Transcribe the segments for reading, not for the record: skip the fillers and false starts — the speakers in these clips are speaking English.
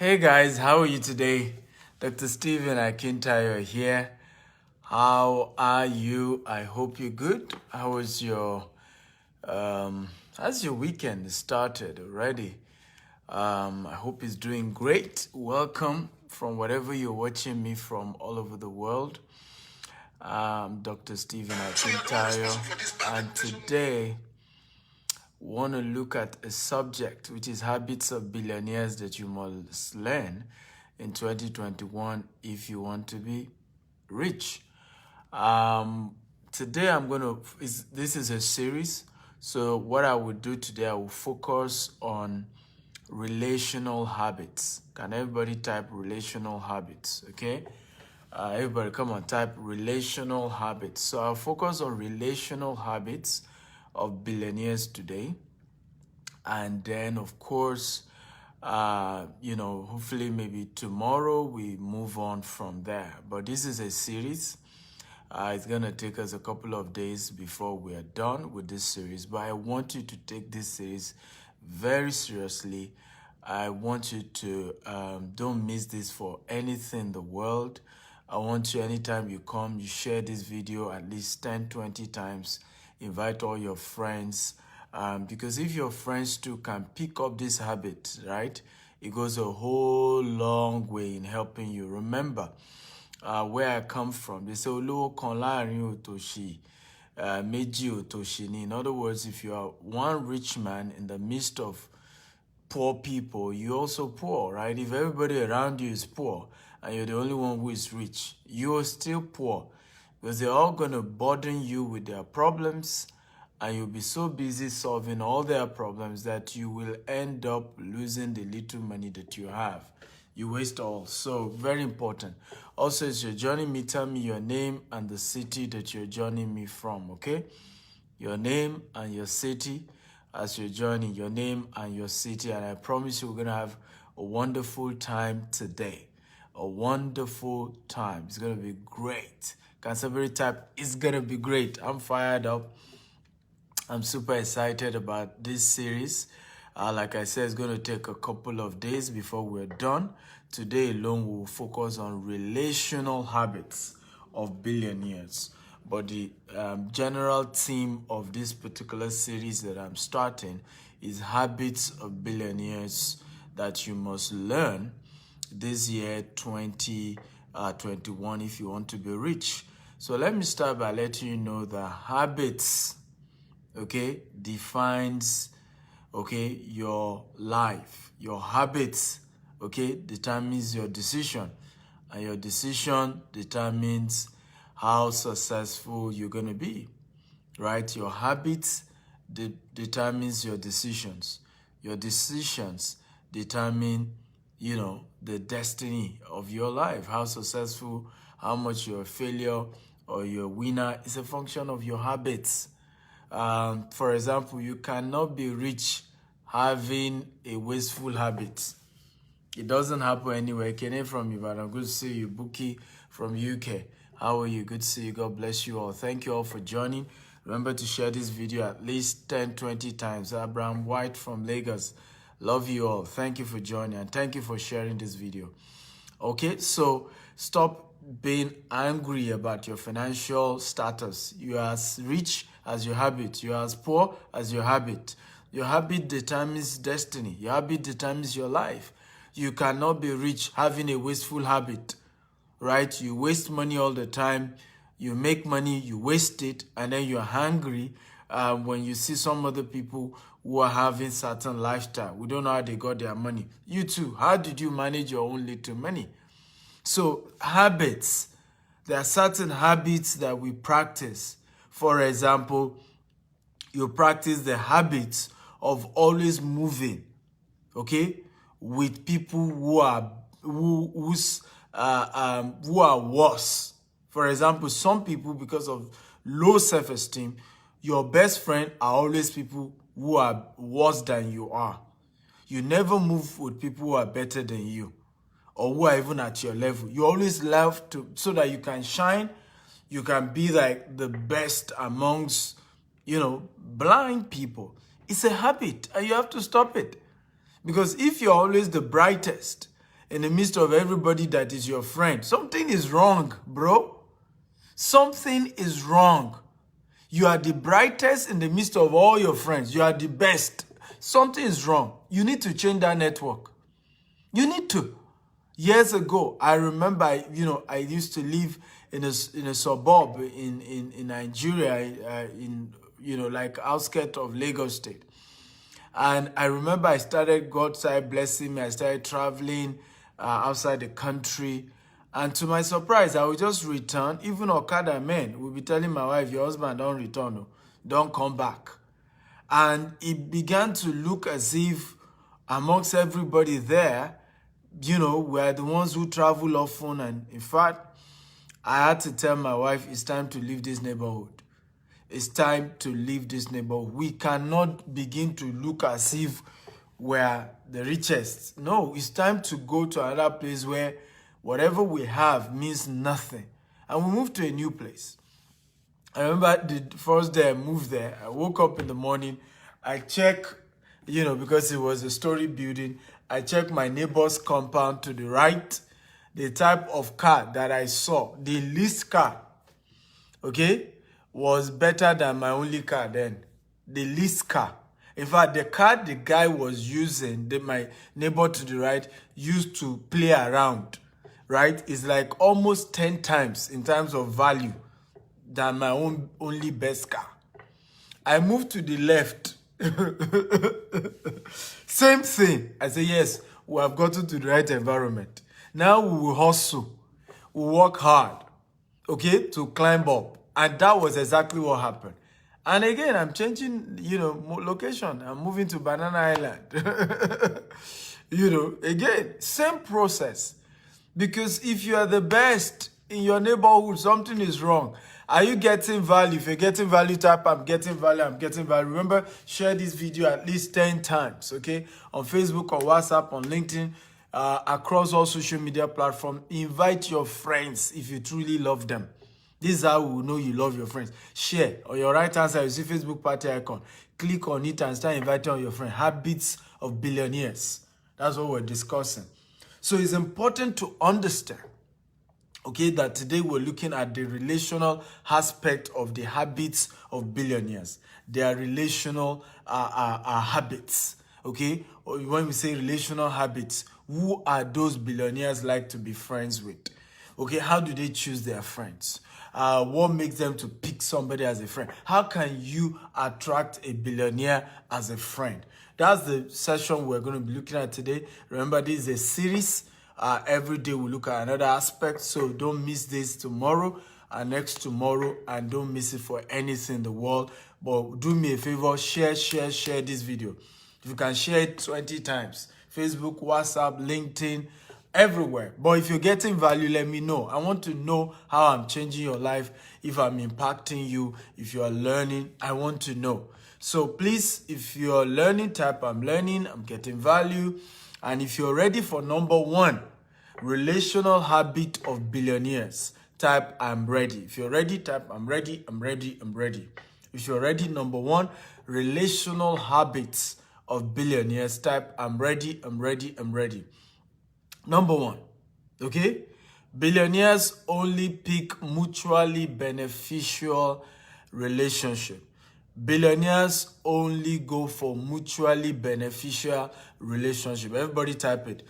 Hey guys, how are you today? Dr. Stephen Akintayo here. How are you? I hope you're good. How's your weekend started already? I hope it's doing great. Welcome from wherever you're watching me from all over the world. Dr. Stephen Akintayo, and today want to look at a subject which is habits of billionaires that you must learn in 2021 if you want to be rich. Today this is a series. So what I will do today, I will focus on relational habits. Can everybody type relational habits? Okay. Everybody come on, type relational habits. So I'll focus on relational habits of billionaires today. And then, of course, hopefully maybe tomorrow we move on from there. But this is a series. It's going to take us a couple of days before we are done with this series. But I want you to take this series very seriously. I want you to don't miss this for anything in the world. I want you, anytime you come, you share this video at least 10, 20 times. Invite all your friends. Because if your friends too can pick up this habit, right, it goes a whole long way in helping you. Remember, where I come from, they say, "Olówó kan láàrin òtòṣì, méjì òtòṣì ni." In other words, if you are one rich man in the midst of poor people, you're also poor, right? If everybody around you is poor and you're the only one who is rich, you're still poor because they're all going to burden you with their problems and you'll be so busy solving all their problems that you will end up losing the little money that you have. You waste all. So very important. Also, as you're joining me, tell me your name and the city that you're joining me from, okay? Your name and your city as you're joining, your name and your city. And I promise you we're going to have a wonderful time today. A wonderful time. It's going to be great. Can somebody type, it's going to be great. I'm fired up. I'm super excited about this series. Like I said, it's going to take a couple of days before we're done. Today alone, we'll focus on relational habits of billionaires. But the general theme of this particular series that I'm starting is habits of billionaires that you must learn this year, 2021, if you want to be rich. So let me start by letting you know the habits, okay, defines, okay, your life. Your habits, okay, determines your decision. And your decision determines how successful you're going to be, right? Your habits determines your decisions. Your decisions determine, the destiny of your life. How successful, how much you're a failure or you're a winner is a function of your habits. For example, you cannot be rich having a wasteful habit. It doesn't happen anywhere. Kenny from Ibadan, good to see you. Buki from UK, how are you? Good to see you. God bless you all. Thank you all for joining. Remember to share this video at least 10, 20 times. Abraham White from Lagos, love you all. Thank you for joining and thank you for sharing this video. Okay, so stop being angry about your financial status. You are as rich as your habit. You are as poor as your habit. Your habit determines destiny. Your habit determines your life. You cannot be rich having a wasteful habit, right? You waste money all the time. You make money, you waste it, and then you're hungry when you see some other people who are having certain lifestyle. We don't know how they got their money. You too, how did you manage your own little money? So habits, there are certain habits that we practice. For example, you practice the habits of always moving, okay, with people who are worse. For example, some people, because of low self-esteem, your best friend are always people who are worse than you are. You never move with people who are better than you or who are even at your level. You always love to, so that you can shine, you can be like the best amongst, blind people. It's a habit and you have to stop it. Because if you're always the brightest in the midst of everybody that is your friend. Something is wrong, bro. Something is wrong. You are the brightest in the midst of all your friends. You are the best. Something is wrong. You need to change that network. You need to. Years ago, I remember, I used to live in a suburb in Nigeria, like outskirts of Lagos State. And I remember God started blessing me. I started traveling outside the country. And to my surprise, I would just return. Even Okada men will be telling my wife, your husband don't return, don't come back. And it began to look as if amongst everybody there, we're the ones who travel often. And in fact, I had to tell my wife, it's time to leave this neighborhood. It's time to leave this neighborhood. We cannot begin to look as if we're the richest. No, it's time to go to another place where whatever we have means nothing. And we moved to a new place. I remember the first day I moved there, I woke up in the morning, I check, because it was a story building, I checked my neighbor's compound to the right, the type of car that I saw, the least car, was better than my only car then. The least car. In fact, the car the guy was using, my neighbor to the right, used to play around, right? Is like almost 10 times in terms of value than my only best car. I moved to the left. Same thing. I say, yes, we have gotten to the right environment. Now we will hustle. We work hard, to climb up. And that was exactly what happened. And again, I'm changing, location. I'm moving to Banana Island. Again, same process. Because if you are the best in your neighborhood, something is wrong. Are you getting value? If you're getting value, type, I'm getting value, I'm getting value. Remember, share this video at least 10 times, On Facebook, on WhatsApp, on LinkedIn, across all social media platforms. Invite your friends if you truly love them. This is how we will know you love your friends. Share. On your right hand side, you see Facebook party icon. Click on it and start inviting all your friends. Habits of billionaires. That's what we're discussing. So it's important to understand, that today we're looking at the relational aspect of the habits of billionaires. They are relational habits, When we say relational habits, who are those billionaires like to be friends with? How do they choose their friends? What makes them to pick somebody as a friend? How can you attract a billionaire as a friend? That's the session we're going to be looking at today. Remember, this is a series. Every day we look at another aspect. So don't miss this tomorrow and next tomorrow. And don't miss it for anything in the world. But do me a favor, share this video. If you can share it 20 times. Facebook, WhatsApp, LinkedIn, everywhere. But if you're getting value, let me know. I want to know how I'm changing your life, if I'm impacting you, if you are learning. I want to know. So please, if you're learning, type I'm learning, I'm getting value. And if you're ready for number 1, relational habit of billionaires, type I'm ready. If you're ready, type I'm ready, I'm ready, I'm ready. If you're ready, number 1, relational habits of billionaires, type I'm ready, I'm ready, I'm ready. Number 1, billionaires only pick mutually beneficial relationship. Billionaires only go for mutually beneficial relationship. Everybody type it.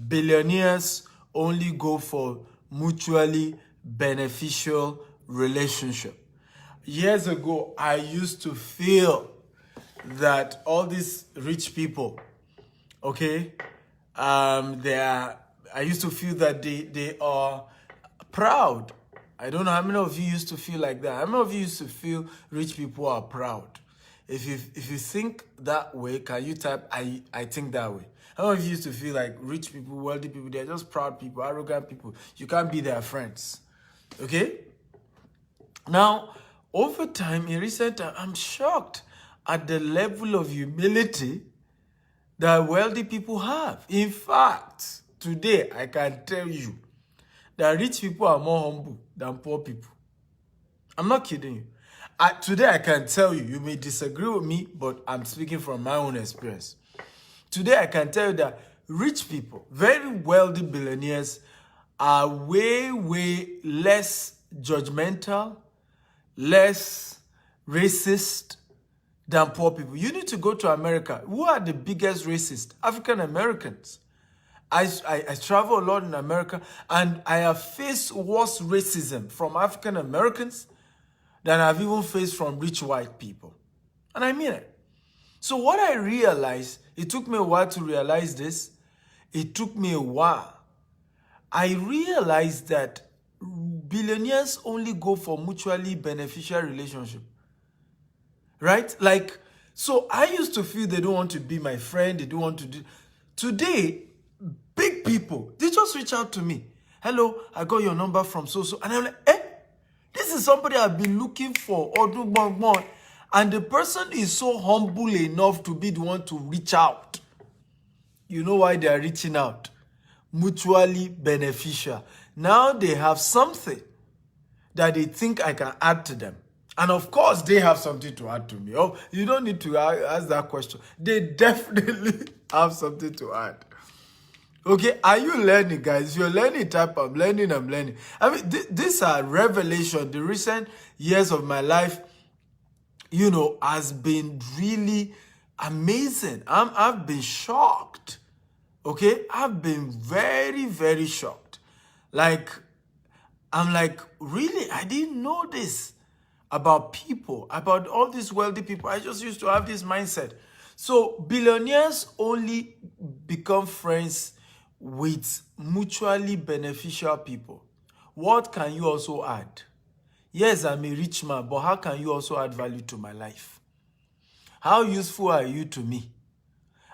Billionaires only go for mutually beneficial relationship. Years ago, I used to feel that all these rich people, I used to feel that they are proud. I don't know how many of you used to feel like that. How many of you used to feel rich people are proud? If you think that way, can you type I think that way? How many of you used to feel like rich people, wealthy people, they're just proud people, arrogant people. You can't be their friends. Now, over time, in recent time, I'm shocked at the level of humility that wealthy people have. In fact, today, I can tell you that rich people are more humble than poor people. I'm not kidding you. Today, I can tell you, you may disagree with me, but I'm speaking from my own experience. Today, I can tell you that rich people, very wealthy billionaires are way, way less judgmental, less racist than poor people. You need to go to America. Who are the biggest racists? African Americans. I travel a lot in America, and I have faced worse racism from African Americans than I've even faced from rich white people. And I mean it. So what I realized, it took me a while to realize this. It took me a while. I realized that billionaires only go for mutually beneficial relationship. Right? Like, so I used to feel they don't want to be my friend. They don't want to do. Today, big people, they just reach out to me. Hello, I got your number from so-so. And I'm like, this is somebody I've been looking for. And the person is so humble enough to be the one to reach out. You know why they are reaching out? Mutually beneficial. Now they have something that they think I can add to them. And of course, they have something to add to me. Oh, you don't need to ask that question. They definitely have something to add. Okay, are you learning, guys? If you're learning, type I'm learning, I'm learning. I mean, these are revelation. The recent years of my life, you know, has been really amazing. I've been shocked. Okay, I've been very, very shocked. Like, I'm like, really? I didn't know this about people, about all these wealthy people. I just used to have this mindset. So billionaires only become friends with mutually beneficial people. What can you also add? Yes, I'm a rich man, but how can you also add value to my life? How useful are you to me?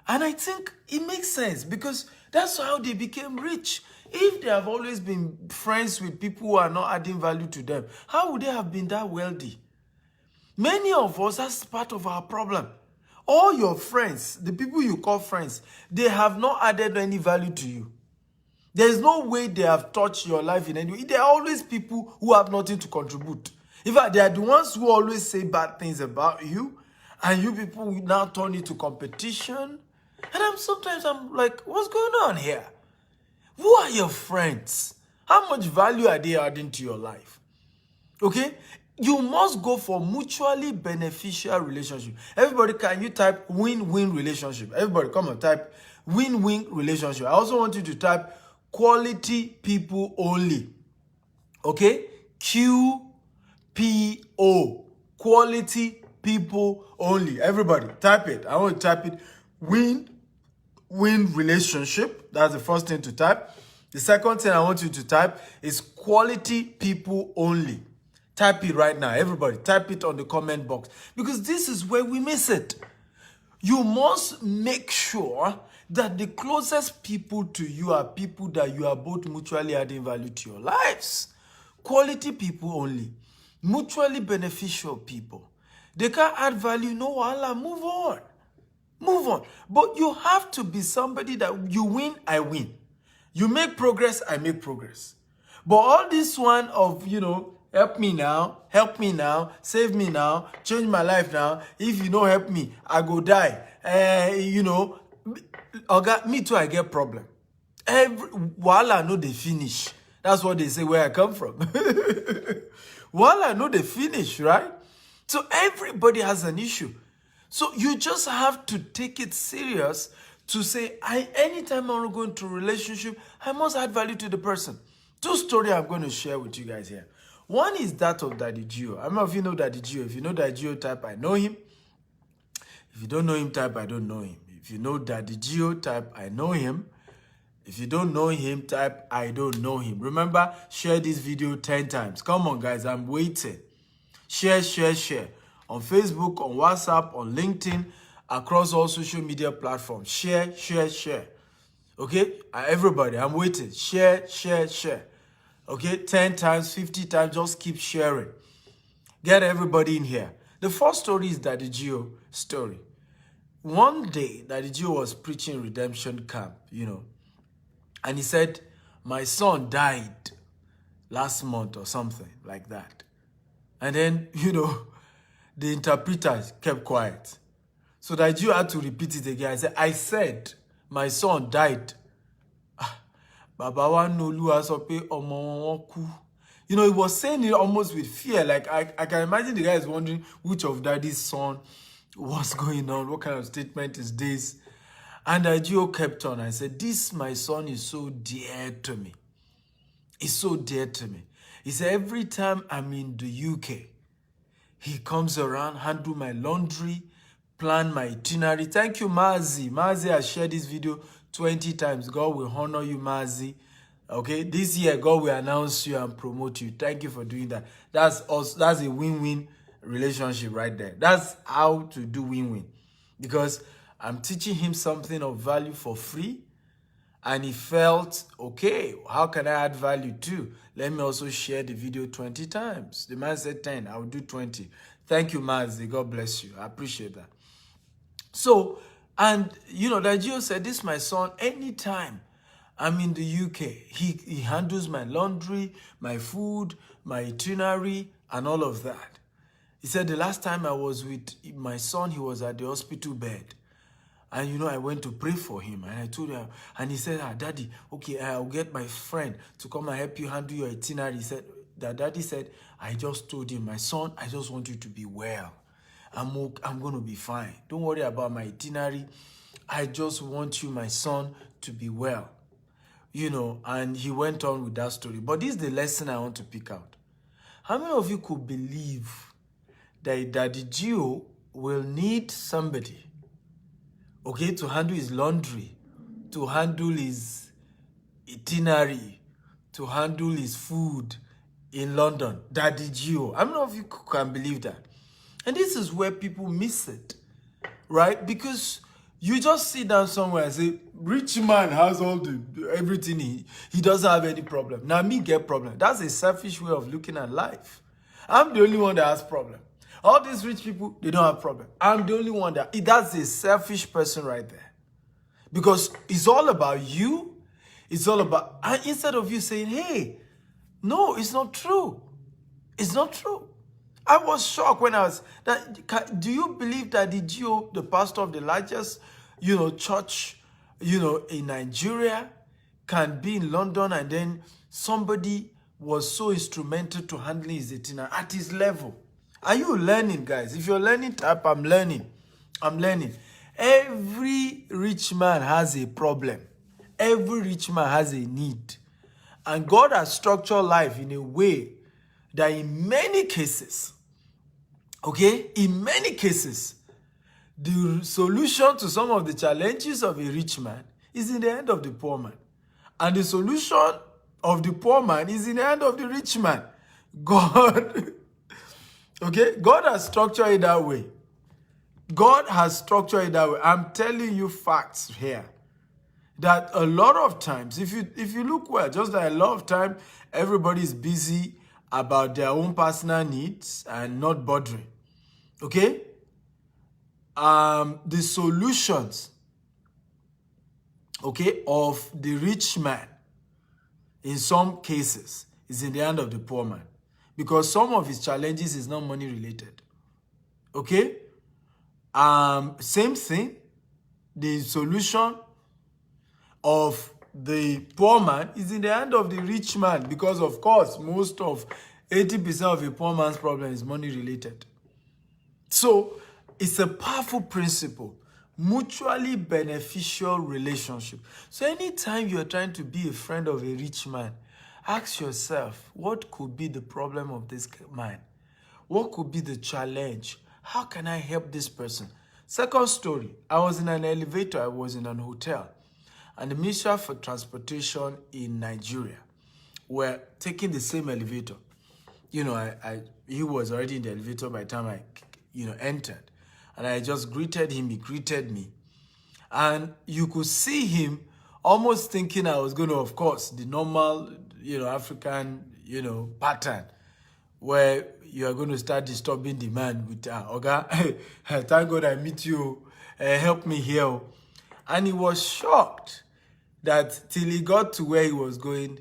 And I think it makes sense because that's how they became rich. If they have always been friends with people who are not adding value to them, how would they have been that wealthy? Many of us, that's part of our problem. All your friends, the people you call friends, they have not added any value to you. There's no way they have touched your life in any way. There are always people who have nothing to contribute. In fact, they are the ones who always say bad things about you, and you people will now turn it to competition. And sometimes I'm like, what's going on here? Who are your friends? How much value are they adding to your life? Okay? You must go for mutually beneficial relationship. Everybody, can you type win-win relationship? Everybody, come on, type win-win relationship. I also want you to type quality people only. Okay? QPO. Quality people only. Everybody, type it. I want to type it. Win-win relationship. That's the first thing to type. The second thing I want you to type is quality people only. Type it right now. Everybody, type it on the comment box. Because this is where we miss it. You must make sure that the closest people to you are people that you are both mutually adding value to your lives. Quality people only. Mutually beneficial people. They can't add value, no wahala, move on. Move on. But you have to be somebody that you win, I win. You make progress, I make progress. But all this one of, help me now, save me now, change my life now. If you don't help me, I go die. Me too, I get problem. While I know they finish. That's what they say where I come from. While I know they finish, right? So everybody has an issue. So you just have to take it serious to say, anytime I want to go into a relationship, I must add value to the person. Two stories I'm going to share with you guys here. One is that of Daddy Gio. I don't know if you know Daddy Gio. If you know Daddy Gio, type I know him. If you don't know him, type I don't know him. If you know Daddy Gio, type I know him. If you don't know him, type I don't know him. Remember, share this video 10 times. Come on, guys, I'm waiting. Share. On Facebook, on WhatsApp, on LinkedIn, across all social media platforms. Share. Okay? Everybody, I'm waiting. Share. Okay? 10 times, 50 times, just keep sharing. Get everybody in here. The first story is Daddy Gio story. One day, Daddy Gio was preaching redemption camp, and he said, my son died last month or something like that. And then, the interpreter kept quiet. So Daddy Gio had to repeat it again. I said, my son died. Baba wa nolu sọ pé ọmọ wọn kú. You know, he was saying it almost with fear. Like, I can imagine the guy is wondering which of daddy's son, what's going on, what kind of statement is this? And Gio kept on. I said, this, my son, is so dear to me. It's so dear to me. He said, every time I'm in the UK, he comes around, handle my laundry, plan my itinerary. Thank you, Mazi. Mazi has shared this video 20 times. God will honor you, Mazi. Okay, this year, God will announce you and promote you. Thank you for doing that. That's also, that's a win-win relationship right there. That's how to do win-win. Because I'm teaching him something of value for free. And he felt, okay, how can I add value too? Let me also share the video 20 times. The man said 10, I will do 20. Thank you, Mazi. God bless you. I appreciate that. So, and you know, that Gio said, this my son, anytime I'm in the UK, he handles my laundry, my food, my itinerary, and all of that. He said the last time I was with my son, he was at the hospital bed. And you know, I went to pray for him, and I told him, and he said, Daddy, okay, I'll get my friend to come and help you handle your itinerary. He said, that Daddy said, I just told him, my son, I just want you to be well. I'm going to be fine. Don't worry about my itinerary. I just want you, my son, to be well. You know, and he went on with that story. But this is the lesson I want to pick out. How many of you could believe that Daddy Gio will need somebody, okay, to handle his laundry, to handle his itinerary, to handle his food in London? Daddy Gio. How many of you can believe that? And this is where people miss it, right? Because you just sit down somewhere and say, rich man has all everything, he doesn't have any problem. Now me get problem. That's a selfish way of looking at life. I'm the only one that has problem. All these rich people, they don't have problem. I'm the only one that's a selfish person right there. Because it's all about you. It's all about, and instead of you saying, hey, no, it's not true. It's not true. I was shocked when I was, do you believe that the Gio, the pastor of the largest, church, in Nigeria, can be in London, and then somebody was so instrumental to handling his itinerary at his level? Are you learning, guys? If you're learning, type, I'm learning. I'm learning. Every rich man has a problem. Every rich man has a need. And God has structured life in a way that in many cases, okay, in many cases, the solution to some of the challenges of a rich man is in the hand of the poor man. And the solution of the poor man is in the hand of the rich man. God, okay, God has structured it that way. God has structured it that way. I'm telling you facts here. That a lot of times, if you look well, just that a lot of time, everybody is busy about their own personal needs and not bothering. Okay? The solutions, okay, of the rich man, in some cases, is in the hand of the poor man. Because some of his challenges is not money related. Okay? Same thing, the solution of the poor man is in the hand of the rich man, because of course, most of 80% of a poor man's problem is money related. So it's a powerful principle, mutually beneficial relationship. So anytime you're trying to be a friend of a rich man, ask yourself, what could be the problem of this man? What could be the challenge? How can I help this person? Second story, I was in an elevator, I was in an hotel, and the Minister for Transportation in Nigeria were taking the same elevator. He was already in the elevator by the time I, entered. And I just greeted him, he greeted me. And you could see him almost thinking I was going to, of course, the normal, African, pattern, where you are going to start disturbing the man with, Oga, thank God I meet you, help me here. And he was shocked that till he got to where he was going,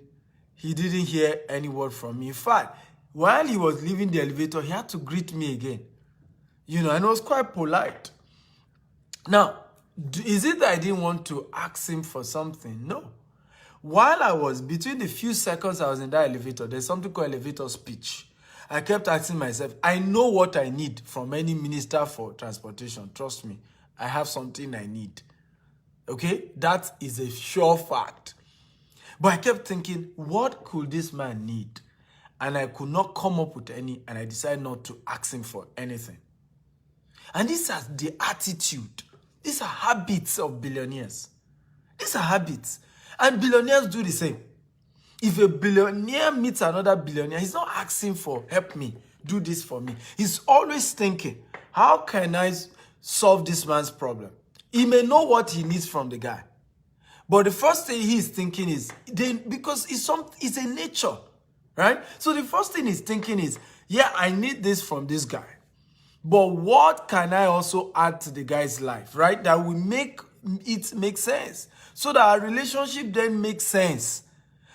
he didn't hear any word from me. In fact, while he was leaving the elevator, he had to greet me again. And it was quite polite. Now, Is it that I didn't want to ask him for something? No. While I was, between the few seconds I was in that elevator, there's something called elevator speech. I kept asking myself, I know what I need from any minister for transportation. Trust me, I have something I need. Okay? That is a sure fact. But I kept thinking, what could this man need? And I could not come up with any, and I decided not to ask him for anything. And these are the attitude. These are habits of billionaires. These are habits. And billionaires do the same. If a billionaire meets another billionaire, he's not asking for, help me, do this for me. He's always thinking, how can I solve this man's problem? He may know what he needs from the guy. But the first thing he's thinking is, because it's a nature, right? So the first thing he's thinking is, yeah, I need this from this guy. But what can I also add to the guy's life, right? That will make it make sense. So that our relationship then makes sense.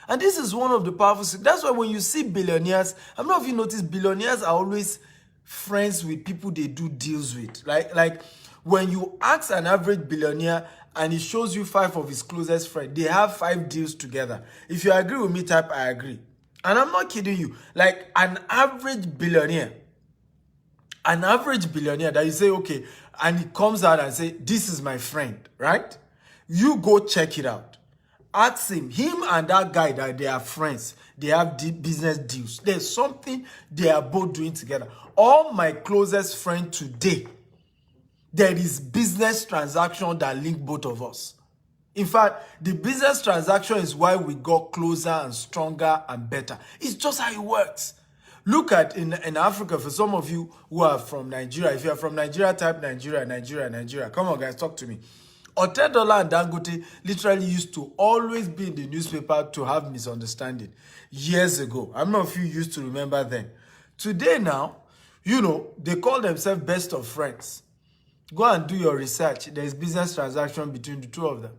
And this is one of the powerful things. That's why when you see billionaires, I don't know if you notice, billionaires are always friends with people they do deals with. Like when you ask an average billionaire and he shows you 5 of his closest friends, they have 5 deals together. If you agree with me, type I agree. And I'm not kidding you. Like an average billionaire that you say, okay, and he comes out and say, this is my friend, right? You go check it out. Ask him and that guy, that they are friends. They have deep business deals. There's something they are both doing together. All my closest friends today, there is business transaction that link both of us. In fact, the business transaction is why we got closer and stronger and better. It's just how it works. Look at in Africa, for some of you who are from Nigeria, if you are from Nigeria, type Nigeria. Come on, guys, talk to me. $10 and Dangote literally used to always be in the newspaper to have misunderstanding years ago. I'm not sure if you used to remember then. Today now, you know, they call themselves best of friends. Go and do your research. There's business transaction between the two of them.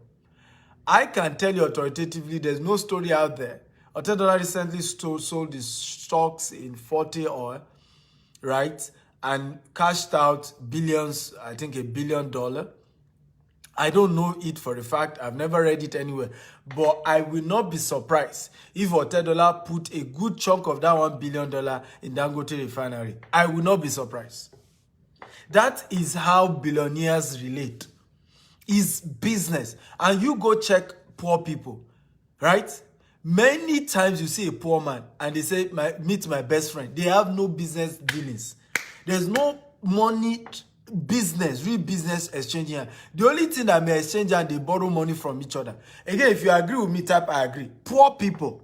I can tell you authoritatively, there's no story out there. $10 recently sold his stocks in 40 oil, right? And cashed out billions, I think $1 billion. I don't know it for a fact. I've never read it anywhere. But I will not be surprised if $10 put a good chunk of that $1 billion in Dangote refinery. I will not be surprised. That is how billionaires relate. Is business. And you go check poor people, right? Many times you see a poor man and they say, meet my best friend. They have no business dealings. There's no money, real business exchanging here. The only thing that may exchange and they borrow money from each other. Again, if you agree with me, type I agree. Poor people,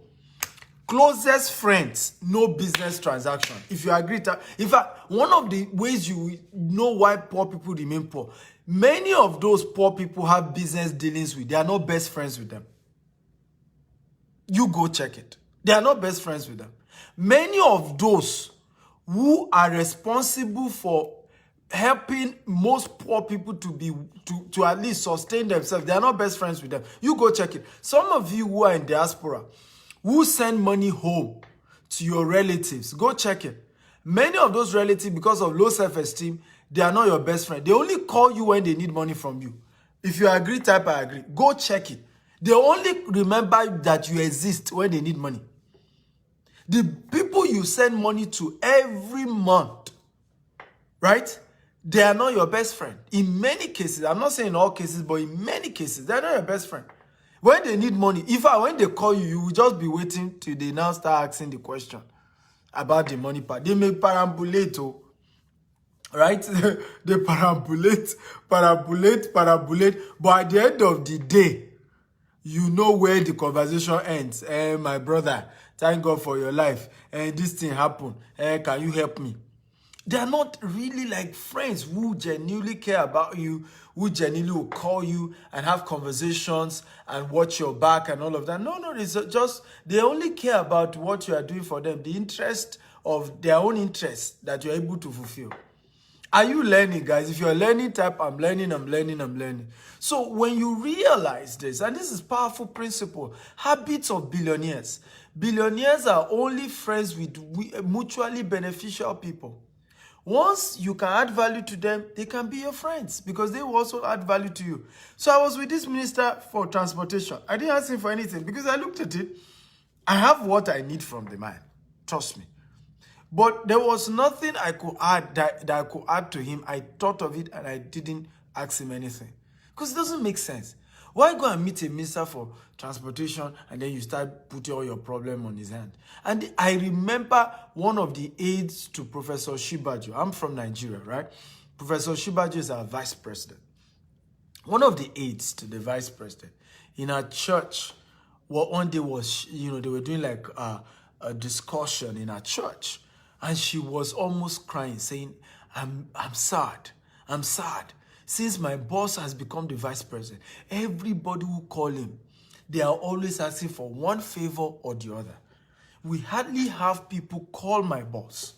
closest friends, no business transaction. If you agree, in fact, one of the ways you know why poor people remain poor, many of those poor people have business dealings with. They are not best friends with them. You go check it. They are not best friends with them. Many of those who are responsible for helping most poor people to at least sustain themselves, they are not best friends with them. You go check it. Some of you who are in diaspora, who send money home to your relatives, go check it. Many of those relatives, because of low self-esteem, they are not your best friend. They only call you when they need money from you. If you agree, type I agree. Go check it. They only remember that you exist when they need money. The people you send money to every month, right? They are not your best friend. In many cases, I'm not saying in all cases, but in many cases, they're not your best friend. When they need money, when they call you, you will just be waiting till they now start asking the question about the money part. They may perambulate, right? They perambulate. But at the end of the day, you know where the conversation ends. My brother, thank God for your life. This thing happened. Can you help me? They are not really like friends who genuinely care about you, who genuinely will call you and have conversations and watch your back and all of that. No, it's just, they only care about what you are doing for them, the interest of their own interest that you're able to fulfill. Are you learning, guys? If you're learning, type I'm learning. So when you realize this, and this is powerful principle, habits of billionaires. Billionaires are only friends with mutually beneficial people. Once you can add value to them, they can be your friends because they will also add value to you. So I was with this minister for transportation. I didn't ask him for anything because I looked at it. I have what I need from the man. Trust me. But there was nothing I could add that I could add to him. I thought of it and I didn't ask him anything. Because it doesn't make sense. Why go and meet a minister for transportation and then you start putting all your problem on his hand? And I remember one of the aides to Professor Shibaju. I'm from Nigeria, right? Professor Shibaju is our vice president. One of the aides to the vice president in our church, what one day was, they were doing like a discussion in our church. And she was almost crying, saying, I'm sad. I'm sad. Since my boss has become the vice president, everybody who call him, they are always asking for one favor or the other. We hardly have people call my boss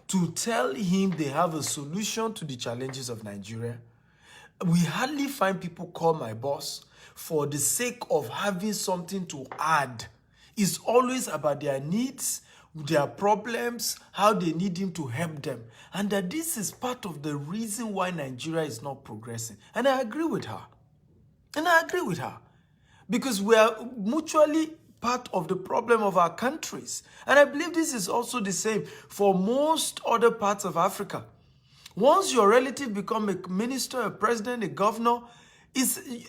to tell him they have a solution to the challenges of Nigeria. We hardly find people call my boss for the sake of having something to add. It's always about their needs, their problems, how they need him to help them. And that this is part of the reason why Nigeria is not progressing. And I agree with her. Because we are mutually part of the problem of our countries. And I believe this is also the same for most other parts of Africa. Once your relative become a minister, a president, a governor,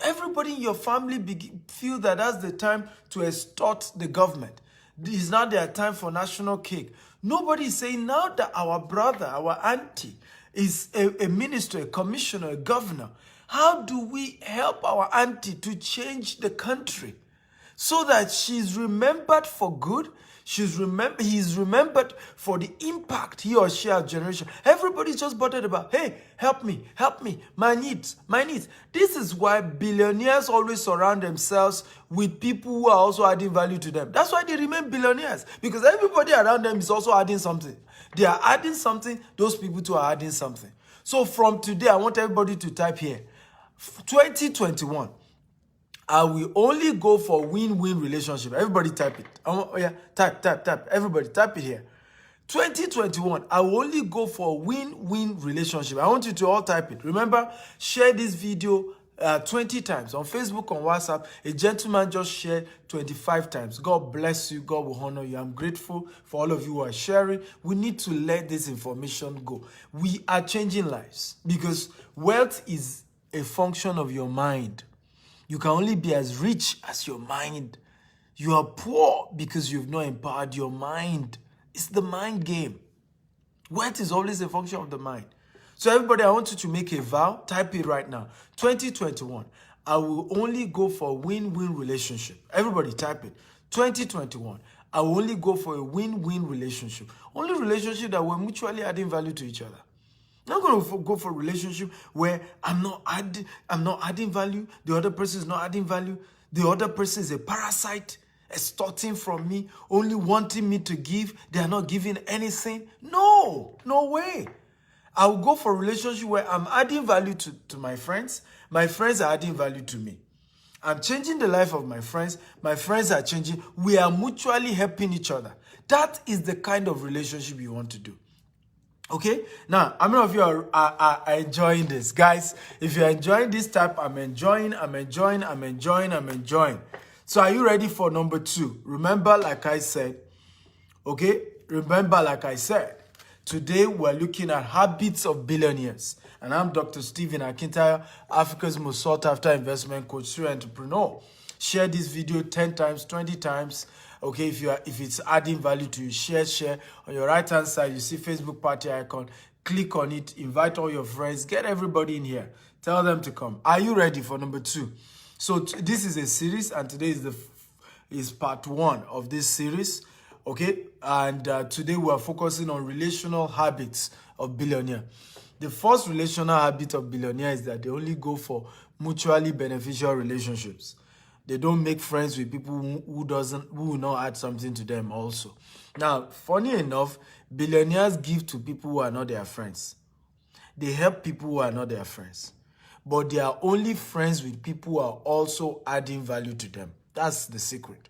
everybody in your family feel that that's the time to extort the government. It's not their time for national cake. Nobody is saying now that our brother, our auntie, is a minister, a commissioner, a governor. How do we help our auntie to change the country so that she's remembered for good? He's remembered for the impact he or she has generation. Everybody's just bothered about, hey, help me, my needs. This is why billionaires always surround themselves with people who are also adding value to them. That's why they remain billionaires, because everybody around them is also adding something. They are adding something, those people too are adding something. So from today, I want everybody to type here, 2021. I will only go for win-win relationship. Everybody type it. Type. Everybody type it here. 2021, I will only go for win-win relationship. I want you to all type it. Remember, share this video 20 times. On Facebook, on WhatsApp, a gentleman just shared 25 times. God bless you. God will honor you. I'm grateful for all of you who are sharing. We need to let this information go. We are changing lives because wealth is a function of your mind. You can only be as rich as your mind. You are poor because you've not empowered your mind. It's the mind game. Wealth is always a function of the mind. So everybody, I want you to make a vow. Type it right now. 2021, I will only go for win-win relationship. Everybody type it. 2021, I will only go for a win-win relationship. Only relationship that we're mutually adding value to each other. I'm not going to go for a relationship where I'm not adding value. The other person is not adding value. The other person is a parasite, extorting from me, only wanting me to give. They are not giving anything. No way. I will go for a relationship where I'm adding value to my friends. My friends are adding value to me. I'm changing the life of my friends. My friends are changing. We are mutually helping each other. That is the kind of relationship you want to do. Okay, now how many of you are enjoying this? Guys, if you're enjoying this type, I'm enjoying. So are you ready for number 2? Remember, like I said, today we're looking at habits of billionaires. And I'm Dr. Stephen Akintayo, Africa's most sought after investment coach, serial entrepreneur. Share this video 10 times, 20 times. Okay, if it's adding value to you, share. On your right hand side, you see Facebook party icon. Click on it, invite all your friends, get everybody in here. Tell them to come. Are you ready for number 2? So this is a series, and today is part 1 of this series. Okay, and today we are focusing on relational habits of billionaire. The first relational habit of billionaire is that they only go for mutually beneficial relationships. They don't make friends with people who will not add something to them also. Now, funny enough, billionaires give to people who are not their friends. They help people who are not their friends. But they are only friends with people who are also adding value to them. That's the secret.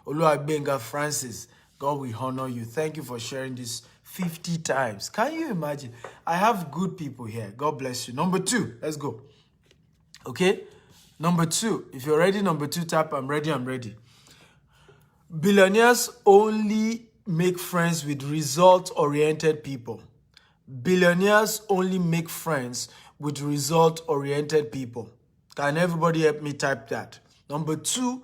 Oluwabenga Francis, God will honor you. Thank you for sharing this 50 times. Can you imagine? I have good people here. God bless you. Number 2, let's go. Okay? Number 2, if you're ready, number 2, type I'm ready, I'm ready. Billionaires only make friends with result-oriented people. Billionaires only make friends with result-oriented people. Can everybody help me type that? Number 2,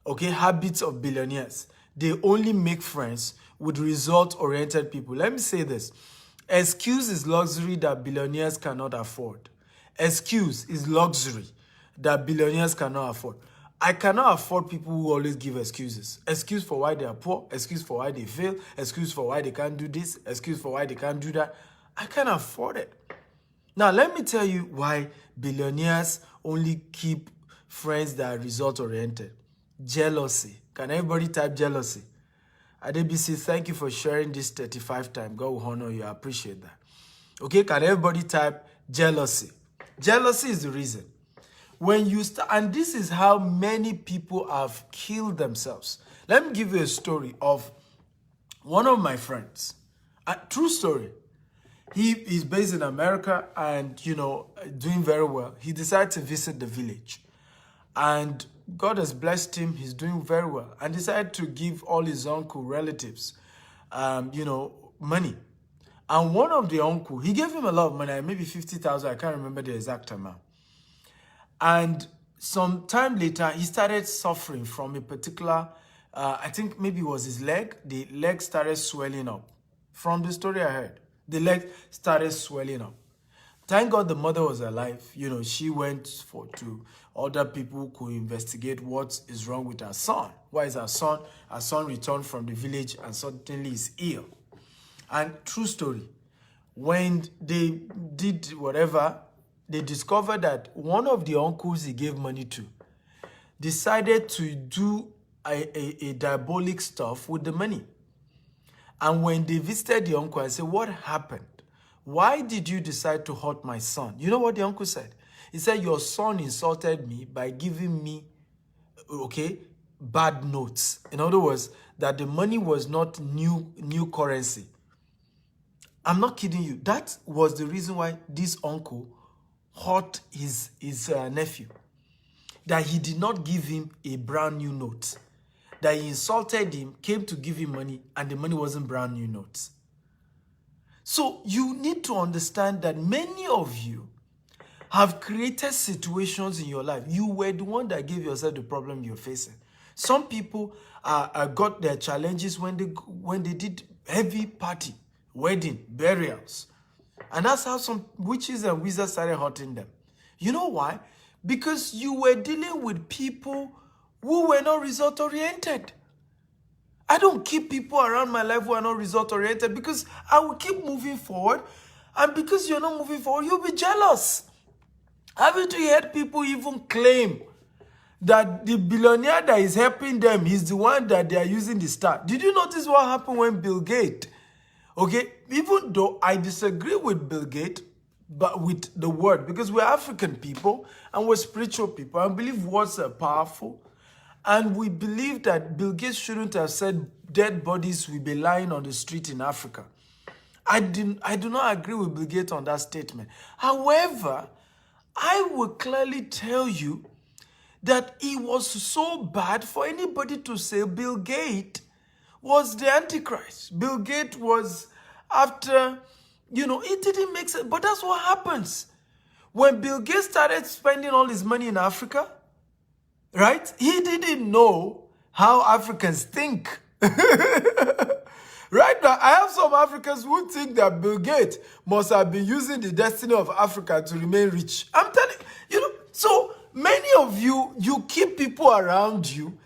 okay, habits of billionaires. They only make friends with result-oriented people. Let me say this. Excuse is luxury that billionaires cannot afford. Excuse is luxury that billionaires cannot afford. I cannot afford people who always give excuses. Excuse for why they are poor, excuse for why they fail, excuse for why they can't do this, excuse for why they can't do that. I can't afford it. Now, let me tell you why billionaires only keep friends that are result-oriented. Jealousy. Can everybody type jealousy? Adebisi, thank you for sharing this 35 times. God will honor you. I appreciate that. Okay, can everybody type jealousy? Jealousy is the reason. When you start, and this is how many people have killed themselves. Let me give you a story of one of my friends. A true story. He is based in America and, doing very well. He decided to visit the village. And God has blessed him. He's doing very well. And decided to give all his uncle relatives, money. And one of the uncle, he gave him a lot of money, maybe 50,000. I can't remember the exact amount. And some time later, he started suffering from a particular, I think maybe it was his leg. The leg started swelling up. From the story I heard, the leg started swelling up. Thank God the mother was alive. She went to other people who could investigate what is wrong with her son. Why is her son? Her son returned from the village and suddenly is ill. And true story, when they did whatever, they discovered that one of the uncles he gave money to decided to do a diabolic stuff with the money. And when they visited the uncle, I said, what happened? Why did you decide to hurt my son? You know what the uncle said? He said, your son insulted me by giving me, bad notes. In other words, that the money was not new currency. I'm not kidding you. That was the reason why this uncle hurt his nephew. That he did not give him a brand new note. That he insulted him, came to give him money, and the money wasn't brand new notes. So you need to understand that many of you have created situations in your life. You were the one that gave yourself the problem you're facing. Some people got their challenges when they did heavy party, wedding, burials. And that's how some witches and wizards started hurting them. You know why? Because you were dealing with people who were not result-oriented. I don't keep people around my life who are not result-oriented because I will keep moving forward. And because you're not moving forward, you'll be jealous. Haven't you heard people even claim that the billionaire that is helping them is the one that they are using the star? Did you notice what happened when Bill Gates? Okay, even though I disagree with Bill Gates, but with the word, because we're African people and we're spiritual people and believe words are powerful. And we believe that Bill Gates shouldn't have said dead bodies will be lying on the street in Africa. I do not agree with Bill Gates on that statement. However, I will clearly tell you that it was so bad for anybody to say Bill Gates was the Antichrist. Bill Gates was after, it didn't make sense. But that's what happens. When Bill Gates started spending all his money in Africa, right? He didn't know how Africans think. Right now, I have some Africans who think that Bill Gates must have been using the destiny of Africa to remain rich. I'm telling you, so many of you keep people around you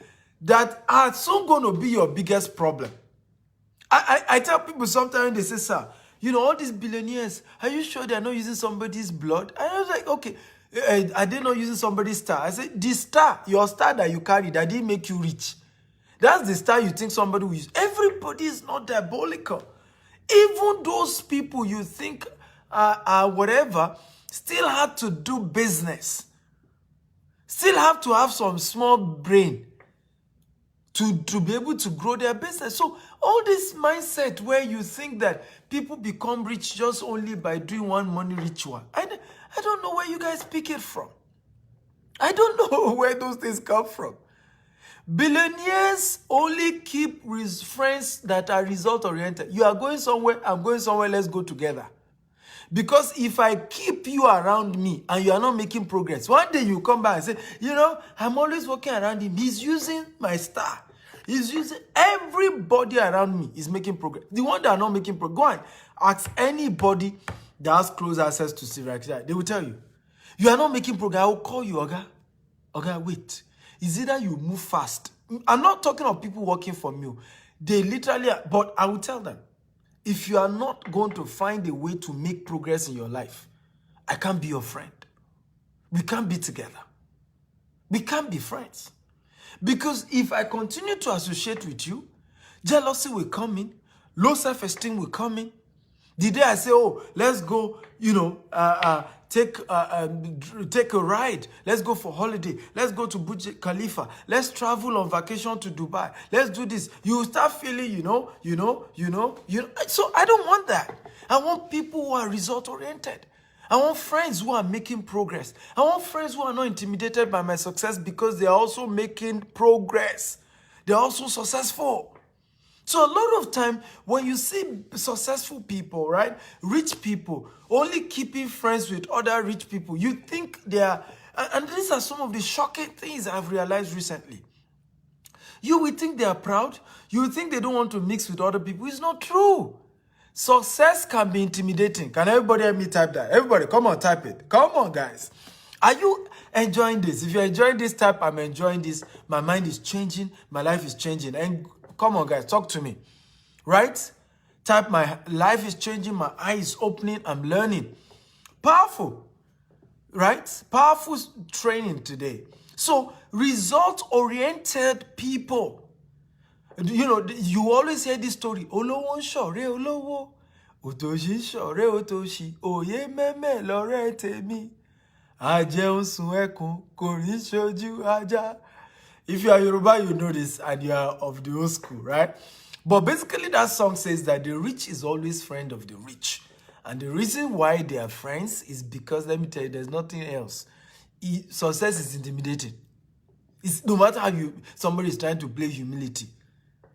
that are soon going to be your biggest problem. I tell people sometimes, they say, sir, all these billionaires, are you sure they're not using somebody's blood? And I was like, okay, are they not using somebody's star? I said, the star, your star that you carry, that didn't make you rich. That's the star you think somebody will use. Everybody is not diabolical. Even those people you think are whatever, still have to do business. Still have to have some small brain to be able to grow their business. So all this mindset where you think that people become rich just only by doing one money ritual, I don't know where you guys pick it from. I don't know where those things come from. Billionaires only keep friends that are result-oriented. You are going somewhere, I'm going somewhere, let's go together. Because if I keep you around me and you are not making progress, one day you come back and say, I'm always walking around him. He's using my star. He's using everybody around me is making progress. The one that are not making progress, go and ask anybody that has close access to Sirac. They will tell you, you are not making progress. I will call you, Oga. Oga, wait. Is either you move fast. I'm not talking of people working for me. They literally are, but I will tell them, if you are not going to find a way to make progress in your life, I can't be your friend. We can't be together. We can't be friends. Because if I continue to associate with you, jealousy will come in, low self-esteem will come in. The day I say, oh, let's go, take a ride. Let's go for holiday. Let's go to Burj Khalifa. Let's travel on vacation to Dubai. Let's do this. You start feeling, So I don't want that. I want people who are result-oriented. I want friends who are making progress. I want friends who are not intimidated by my success because they are also making progress. They're also successful. So a lot of time, when you see successful people, right, rich people, only keeping friends with other rich people, you think they are, and these are some of the shocking things I've realized recently. You will think they are proud. You will think they don't want to mix with other people. It's not true. Success can be intimidating. Can everybody help me type that? Everybody, come on, type it. Come on, guys. Are you enjoying this? If you're enjoying this, type, I'm enjoying this. My mind is changing. My life is changing. And come on, guys, talk to me. Right? Type, my life is changing. My eyes is opening. I'm learning. Powerful. Right? Powerful training today. So, result-oriented people. You always hear this story. Olowo shore olowo. Otoshi shore otoshi. Oye meme lore temi. Aje sun ekun kori shoju aja. If you are Yoruba, you know this, and you are of the old school, right? But basically, that song says that the rich is always friend of the rich. And the reason why they are friends is because, let me tell you, there's nothing else. Success is intimidating. It's, no matter how somebody is trying to play humility,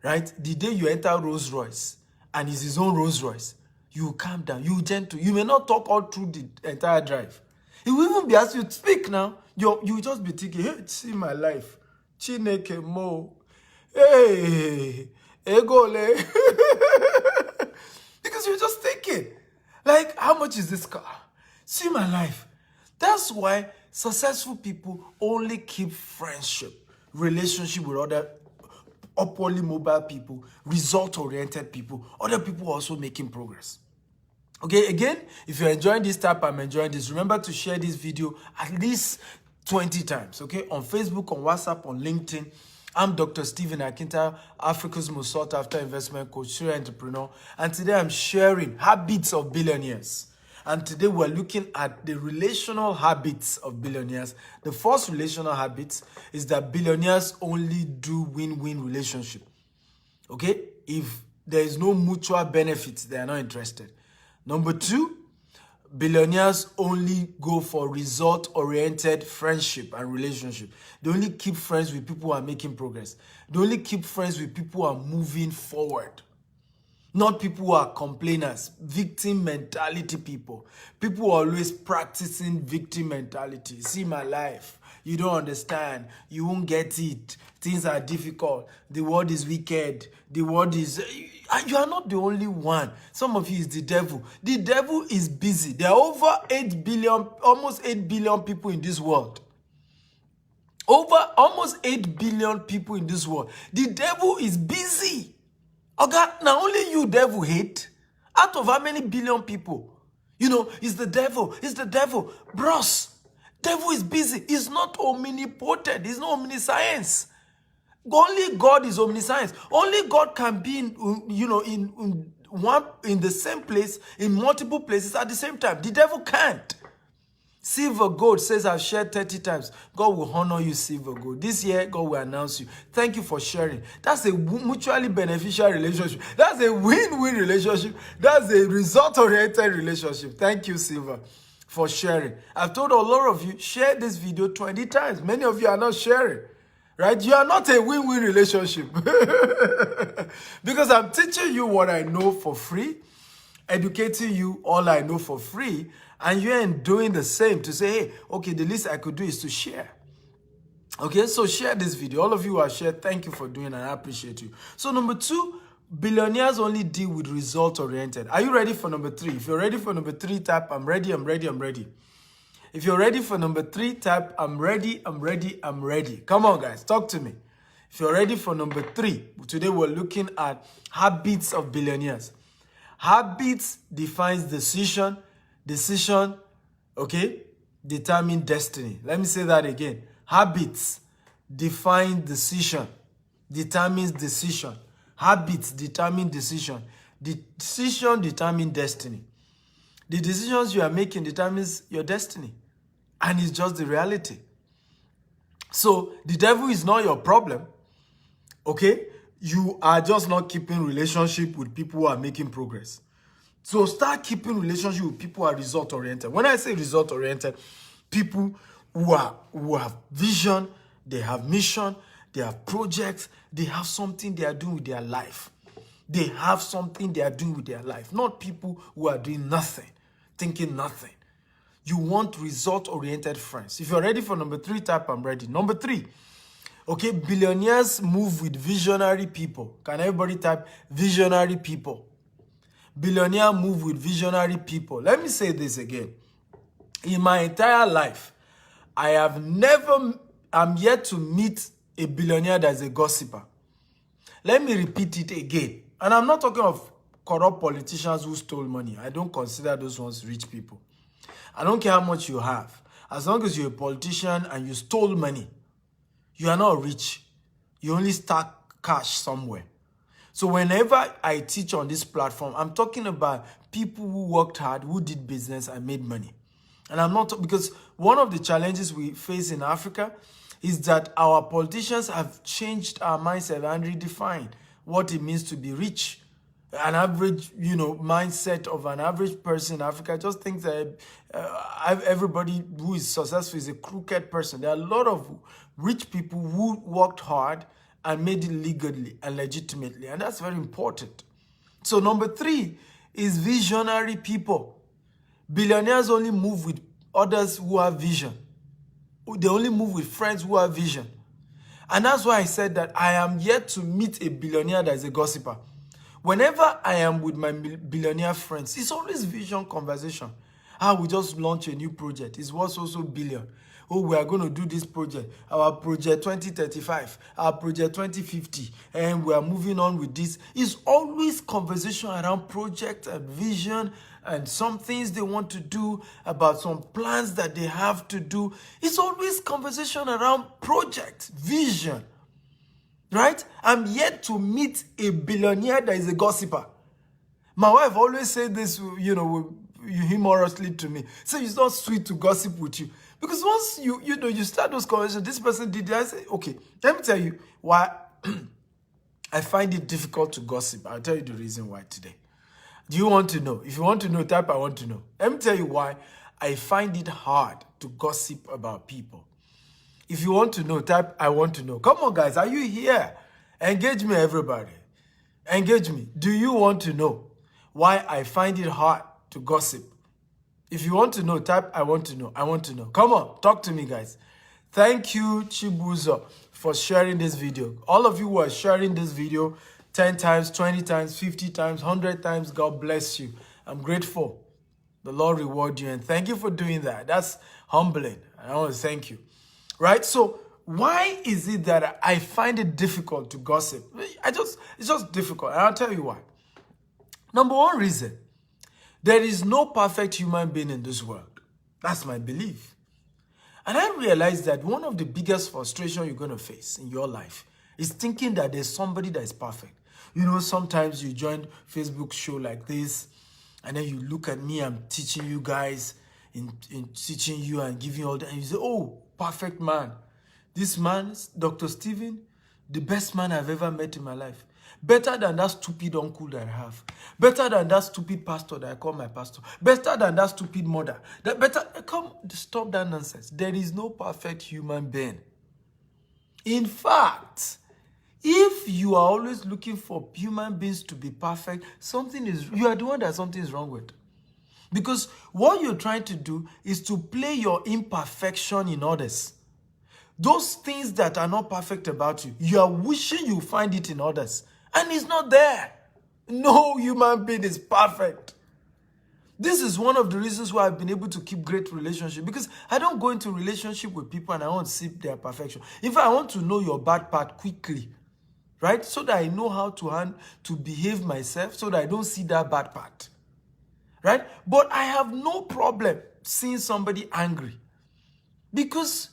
right? The day you enter Rolls Royce, and it's his own Rolls Royce, you calm down, you gentle. You may not talk all through the entire drive. He will even be asked you to speak now. You just be thinking, hey, see my life. Chineke mo. Hey, egole. Because you're just thinking, like, how much is this car? See my life. That's why successful people only keep friendship, relationship with other upwardly mobile people, result-oriented people, other people also making progress. Okay, again, if you're enjoying this type, I'm enjoying this. Remember to share this video at least 20 times, okay? On Facebook, on WhatsApp, on LinkedIn. I'm Dr. Stephen Akintayo, Africa's most sought-after investment coach, serial entrepreneur. And today I'm sharing habits of billionaires. And today we're looking at the relational habits of billionaires. The first relational habit is that billionaires only do win-win relationship. Okay? If there is no mutual benefits, they are not interested. Number two, billionaires only go for result-oriented friendship and relationship. They only keep friends with people who are making progress. They only keep friends with people who are moving forward. Not people who are complainers, victim mentality people. People who are always practicing victim mentality. See my life. You don't understand. You won't get it. Things are difficult. The world is wicked. The world is... You are not the only one. Some of you is the devil. The devil is busy. There are over 8 billion, almost 8 billion people in this world. Over almost 8 billion people in this world. The devil is busy. Okay, now only you devil hate. Out of how many billion people? It's the devil. It's the devil. Bros, devil is busy. He's not omnipotent. He's not omniscience. Only God is omniscience. Only God can be in the same place, in multiple places at the same time. The devil can't. Silver Gold says, I've shared 30 times. God will honor you, Silver Gold. This year, God will announce you. Thank you for sharing. That's a mutually beneficial relationship. That's a win-win relationship. That's a result-oriented relationship. Thank you, Silver, for sharing. I've told a lot of you, share this video 20 times. Many of you are not sharing. Right? You are not a win-win relationship. Because I'm teaching you what I know for free, educating you all I know for free, and you ain't doing the same to say, hey, okay, the least I could do is to share. Okay, so share this video. All of you who have shared, thank you for doing it, and I appreciate you. So number 2, billionaires only deal with result-oriented. Are you ready for number 3? If you're ready for number 3, type, I'm ready, I'm ready, I'm ready. If you're ready for number 3, type, I'm ready, I'm ready, I'm ready. Come on, guys, talk to me. If you're ready for number 3, today we're looking at habits of billionaires. Habits defines decision, okay, determine destiny. Let me say that again. Habits define decision, determines decision. Habits determine decision. Decision determine destiny. The decisions you are making determines your destiny. And it's just the reality. So the devil is not your problem. Okay? You are just not keeping relationship with people who are making progress. So start keeping relationship with people who are result-oriented. When I say result-oriented, people who have vision, they have mission, they have projects, they have something they are doing with their life. They have something they are doing with their life. Not people who are doing nothing, thinking nothing. You want result-oriented friends. If you're ready for number 3, type, I'm ready. Number 3, okay, billionaires move with visionary people. Can everybody type visionary people? Billionaire move with visionary people. Let me say this again. In my entire life, I'm yet to meet a billionaire that's a gossiper. Let me repeat it again. And I'm not talking of corrupt politicians who stole money. I don't consider those ones rich people. I don't care how much you have. As long as you're a politician and you stole money, you are not rich. You only stack cash somewhere. So whenever I teach on this platform, I'm talking about people who worked hard, who did business and made money. And I'm not, because one of the challenges we face in Africa is that our politicians have changed our mindset and redefined what it means to be rich. An average, mindset of an average person in Africa just thinks that everybody who is successful is a crooked person. There are a lot of rich people who worked hard and made it legally and legitimately. And that's very important. So number 3 is visionary people. Billionaires only move with others who have vision. They only move with friends who have vision. And that's why I said that I am yet to meet a billionaire that is a gossiper. Whenever I am with my billionaire friends, it's always vision conversation. We just launched a new project. It's worth also billion. Oh, we are going to do this project. Our project 2035, our project 2050, and we are moving on with this. It's always conversation around project and vision and some things they want to do, about some plans that they have to do. It's always conversation around project, vision. Right? I'm yet to meet a billionaire that is a gossiper. My wife always said this, humorously to me. So it's not sweet to gossip with you. Because once you start those conversations, this person did that, I say, okay, let me tell you why I find it difficult to gossip. I'll tell you the reason why today. Do you want to know? If you want to know, type I want to know. Let me tell you why I find it hard to gossip about people. If you want to know, type I want to know. Come on, guys, are you here? Engage me, everybody. Engage me. Do you want to know why I find it hard to gossip? If you want to know, type I want to know. I want to know. Come on, talk to me, guys. Thank you, Chibuzo, for sharing this video. All of you who are sharing this video 10 times, 20 times, 50 times, 100 times, God bless you. I'm grateful. The Lord reward you, and thank you for doing that. That's humbling. I want to thank you. Right? So why is it that I find it difficult to gossip? It's just difficult. And I'll tell you why. Number 1 reason, there is no perfect human being in this world. That's my belief. And I realized that one of the biggest frustrations you're going to face in your life is thinking that there's somebody that is perfect. Sometimes you join Facebook show like this, and then you look at me, I'm teaching you guys, in teaching you and giving you all that. And you say, oh, perfect man. This man, Dr. Stephen, the best man I've ever met in my life. Better than that stupid uncle that I have. Better than that stupid pastor that I call my pastor. Better than that stupid mother. Come, stop that nonsense. There is no perfect human being. In fact, if you are always looking for human beings to be perfect, you are the one that something is wrong with. Because what you're trying to do is to play your imperfection in others. Those things that are not perfect about you, you are wishing you find it in others. And it's not there. No human being is perfect. This is one of the reasons why I've been able to keep great relationships. Because I don't go into relationship with people and I want to see their perfection. In fact, I want to know your bad part quickly. Right? So that I know how to behave myself so that I don't see that bad part. Right? But I have no problem seeing somebody angry. Because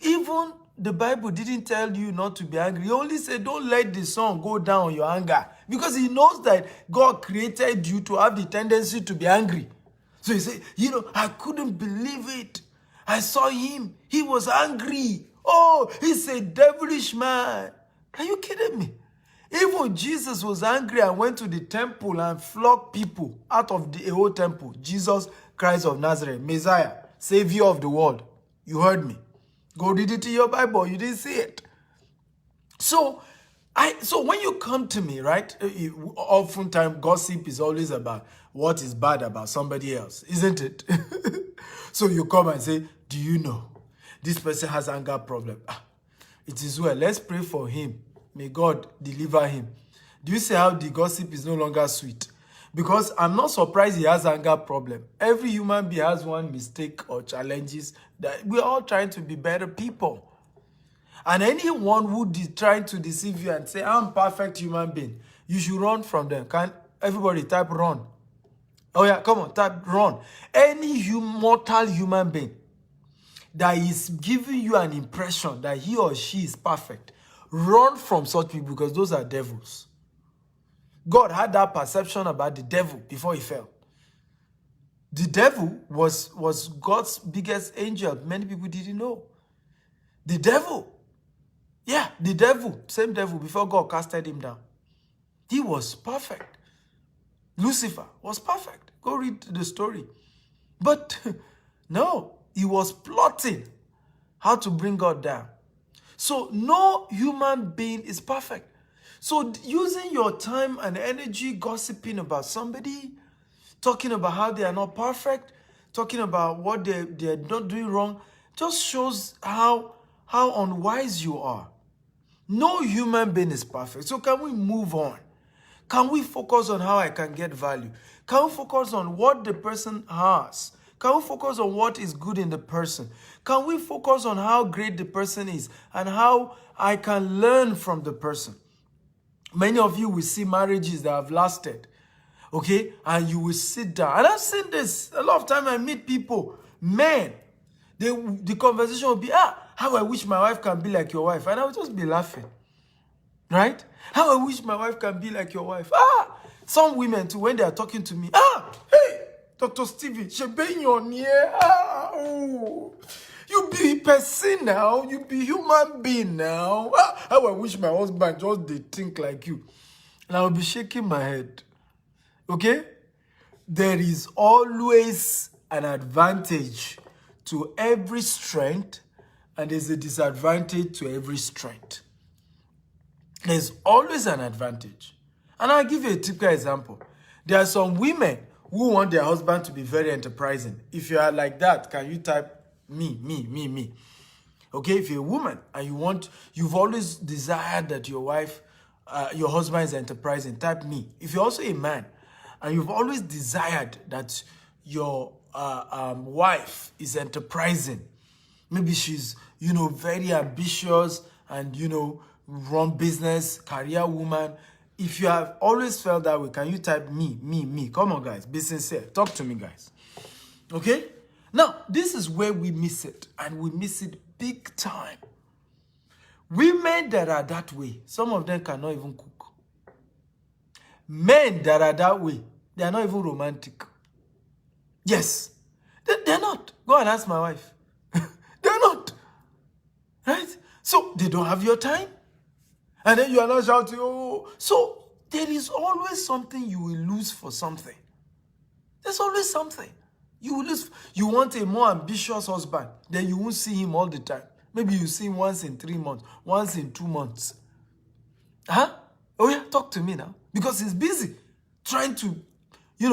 even the Bible didn't tell you not to be angry. He only said, don't let the sun go down on your anger. Because he knows that God created you to have the tendency to be angry. So he said, I couldn't believe it. I saw him. He was angry. Oh, he's a devilish man. Are you kidding me? Even Jesus was angry and went to the temple and flogged people out of the whole temple. Jesus Christ of Nazareth, Messiah, Savior of the world. You heard me. Go read it in your Bible. You didn't see it. So when you come to me, right, oftentimes gossip is always about what is bad about somebody else, isn't it? So you come and say, do you know this person has anger problem? It is well. Let's pray for him. May God deliver him. Do you see how the gossip is no longer sweet? Because I'm not surprised he has anger problem. Every human being has one mistake or challenges that we're all trying to be better people. And anyone who is trying to deceive you and say, I'm a perfect human being, you should run from them. Can everybody type run? Oh yeah, come on, type run. Any mortal human being that is giving you an impression that he or she is perfect, run from such people because those are devils. God had that perception about the devil before he fell. The devil was God's biggest angel. Many people didn't know. The devil. Yeah, the devil. Same devil before God casted him down. He was perfect. Lucifer was perfect. Go read the story. But no, he was plotting how to bring God down. So no human being is perfect. So using your time and energy gossiping about somebody, talking about how they are not perfect, talking about what they're not doing wrong, just shows how unwise you are. No human being is perfect. So can we move on? Can we focus on how I can get value? Can we focus on what the person has? Can we focus on what is good in the person? Can we focus on how great the person is and how I can learn from the person? Many of you will see marriages that have lasted, okay? And you will sit down. And I've seen this. A lot of time I meet people, men, the conversation will be, how I wish my wife can be like your wife. And I will just be laughing, right? How I wish my wife can be like your wife. Some women too, when they are talking to me, hey, Dr. Stevie, she been on here. You be person now. You be human being now. How I wish my husband just did think like you. And I will be shaking my head. Okay? There is always an advantage to every strength, and there's a disadvantage to every strength. There's always an advantage. And I'll give you a typical example. There are some women who want their husband to be very enterprising. If you are like that, can you type me? Okay, if you're a woman and you've always desired that your husband is enterprising, type me. If you're also a man and you've always desired that your wife is enterprising, maybe she's, very ambitious and, run business, career woman. If you have always felt that way, can you type me? Come on, guys. Be sincere. Talk to me, guys. Okay? Now, this is where we miss it. And we miss it big time. Women that are that way, some of them cannot even cook. Men that are that way, they are not even romantic. Yes. They're not. Go and ask my wife. They're not. Right? So they don't have your time. And then you are not shouting, oh. So there is always something you will lose for something. There's always something. You will lose. You want a more ambitious husband, then you won't see him all the time. Maybe you see him once in 3 months, once in 2 months. Huh? Oh yeah, talk to me now. Because he's busy trying to,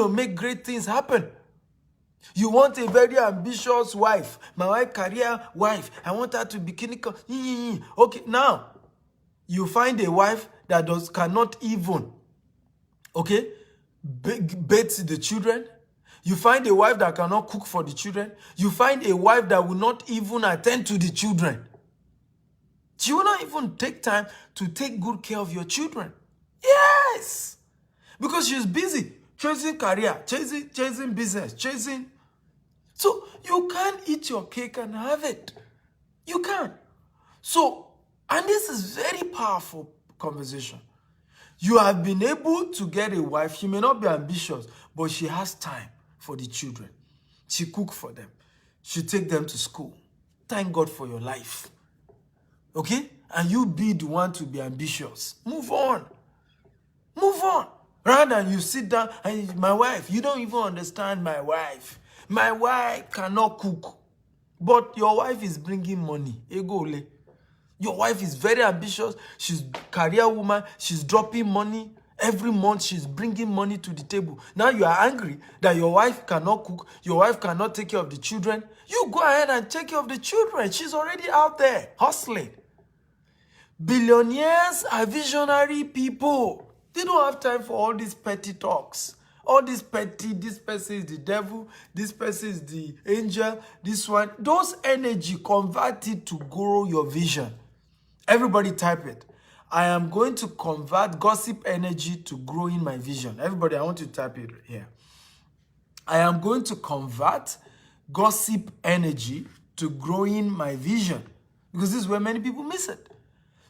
make great things happen. You want a very ambitious wife. My wife, career wife. I want her to be clinical. Okay, now, you find a wife that cannot even, bathe the children. You find a wife that cannot cook for the children. You find a wife that will not even attend to the children. She will not even take time to take good care of your children. Yes! Because she's busy chasing career, chasing business, chasing. So you can't eat your cake and have it. You can't. So, and this is very powerful conversation. You have been able to get a wife. She may not be ambitious, but she has time for the children. She cook for them. She take them to school. Thank God for your life. Okay? And you be the one to be ambitious. Move on. Move on. Rather than you sit down and my wife, you don't even understand my wife. My wife cannot cook. But your wife is bringing money. Egole. Your wife is very ambitious. She's a career woman. She's dropping money. Every month she's bringing money to the table. Now you are angry that your wife cannot cook. Your wife cannot take care of the children. You go ahead and take care of the children. She's already out there hustling. Billionaires are visionary people. They don't have time for all these petty talks. All these petty, this person is the devil, this person is the angel, this one. Those energy, convert it to grow your vision. Everybody type it. I am going to convert gossip energy to growing my vision. Everybody, I want you to type it here. I am going to convert gossip energy to growing my vision. Because this is where many people miss it.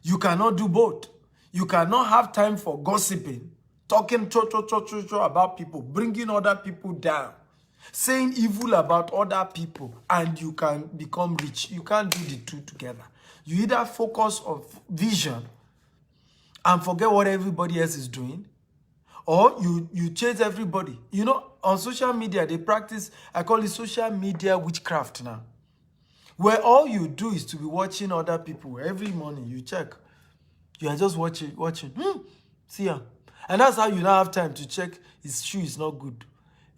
You cannot do both. You cannot have time for gossiping, talking about people, bringing other people down, saying evil about other people, and you can become rich. You can't do the two together. You either focus on vision and forget what everybody else is doing, or you chase everybody. On social media, they practice, I call it social media witchcraft now, where all you do is to be watching other people. Every morning you check. You are just watching. See ya. And that's how you now have time to check his shoe is not good.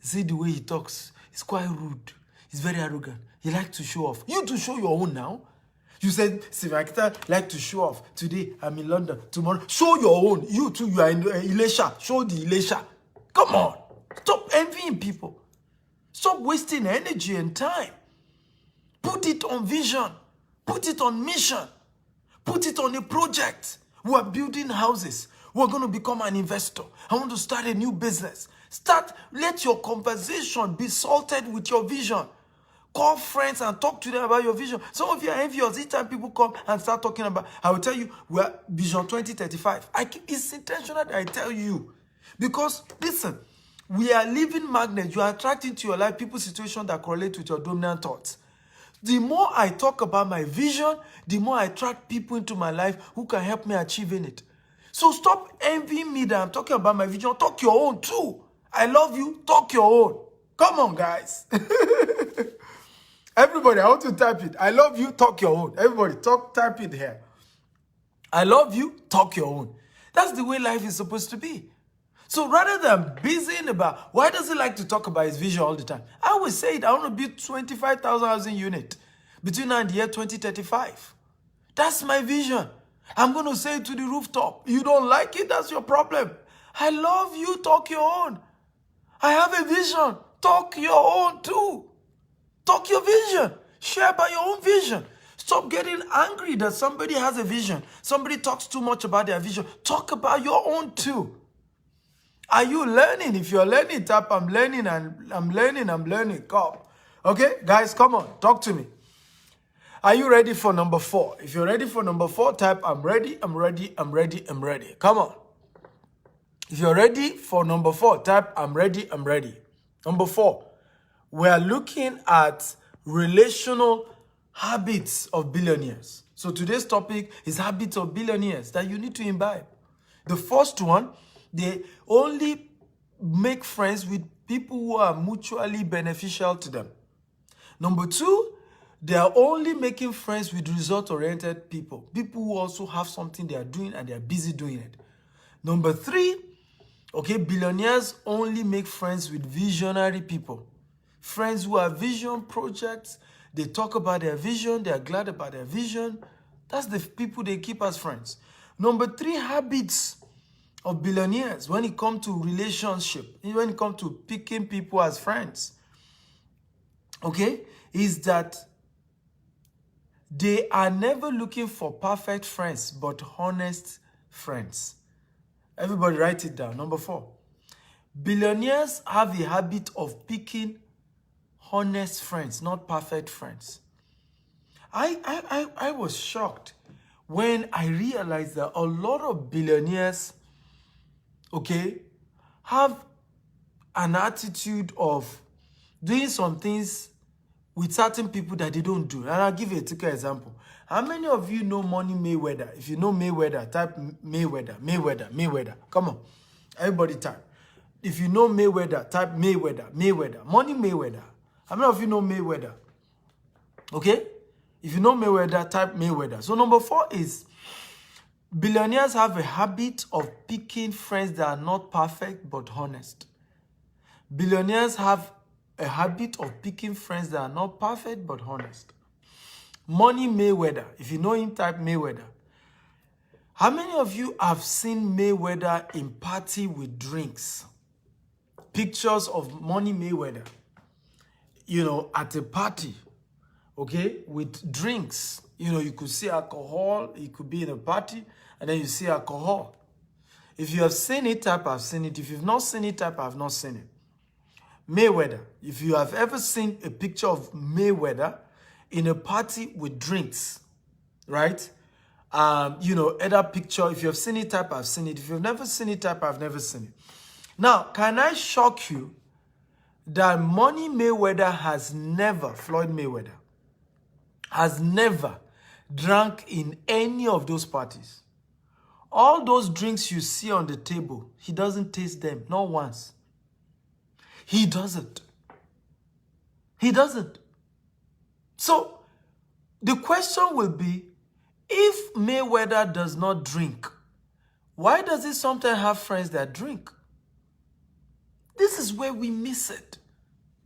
See the way he talks. He's quite rude. He's very arrogant. He likes to show off. You to show your own now. You said, Akita like to show off. Today, I'm in London. Tomorrow, show your own. You too, you are in Elisha. Show the Elisha. Come on. Stop envying people. Stop wasting energy and time. Put it on vision. Put it on mission. Put it on a project. We are building houses. We're going to become an investor. I want to start a new business. Let your conversation be salted with your vision. Call friends and talk to them about your vision. Some of you are envious. Each time people come and start talking about, I will tell you, we're Vision 2035. It's intentional that I tell you. Because, listen, we are living magnets. You are attracting to your life people's situations that correlate with your dominant thoughts. The more I talk about my vision, the more I attract people into my life who can help me achieving it. So stop envying me that I'm talking about my vision. Talk your own too. I love you. Talk your own. Come on, guys. Everybody, I want to type it. I love you. Talk your own. Everybody, type it here. I love you. Talk your own. That's the way life is supposed to be. So rather than busying about, why does he like to talk about his vision all the time? I always say it, I want to build 25,000 housing unit between now and the year 2035. That's my vision. I'm going to say it to the rooftop. You don't like it, that's your problem. I love you, talk your own. I have a vision. Talk your own too. Talk your vision. Share about your own vision. Stop getting angry that somebody has a vision. Somebody talks too much about their vision. Talk about your own too. Are you learning? If you're learning, tap I'm learning and I'm learning. Come. Okay, guys, come on. Talk to me. Are you ready for number 4? If you're ready for number 4, type I'm ready. Come on. If you're ready for number 4, type I'm ready. Number 4. We are looking at relational habits of billionaires. So today's topic is habits of billionaires that you need to imbibe. The first one, they only make friends with people who are mutually beneficial to them. Number two, they are only making friends with result-oriented people. People who also have something they are doing and they are busy doing it. Number three, okay, billionaires only make friends with visionary people. Friends who have vision projects, they talk about their vision, they are glad about their vision. That's the people they keep as friends. Number three, habits of billionaires when it comes to relationship, when it comes to picking people as friends, okay, is that they are never looking for perfect friends, but honest friends. Everybody write it down. Number four, billionaires have a habit of picking honest friends, not perfect friends. I was shocked when I realized that a lot of billionaires, okay, have an attitude of doing some things with certain people that they don't do. And I'll give you a typical example. How many of you know Money Mayweather? If you know Mayweather, type Mayweather, Mayweather, Mayweather. Come on. Everybody type. If you know Mayweather, type Mayweather, Mayweather. Money Mayweather. How many of you know Mayweather? Okay? If you know Mayweather, type Mayweather. So number four is billionaires have a habit of picking friends that are not perfect but honest. Billionaires have a habit of picking friends that are not perfect but honest. Money Mayweather. If you know him, type Mayweather. How many of you have seen Mayweather in party with drinks? Pictures of Money Mayweather, you know, at a party, okay, with drinks. You know, you could see alcohol, it could be in a party, and then you see alcohol. If you have seen it, type I've seen it. If you've not seen it, type I've not seen it. Mayweather. If you have ever seen a picture of Mayweather in a party with drinks, right? You know, other picture, if you have seen it, type I've seen it. If you've never seen it, type I've never seen it. Now, can I shock you that Money Mayweather has never, Floyd Mayweather, has never drank in any of those parties? All those drinks you see on the table, he doesn't taste them, not once. He doesn't. He doesn't. So, the question will be, if Mayweather does not drink, why does he sometimes have friends that drink? This is where we miss it.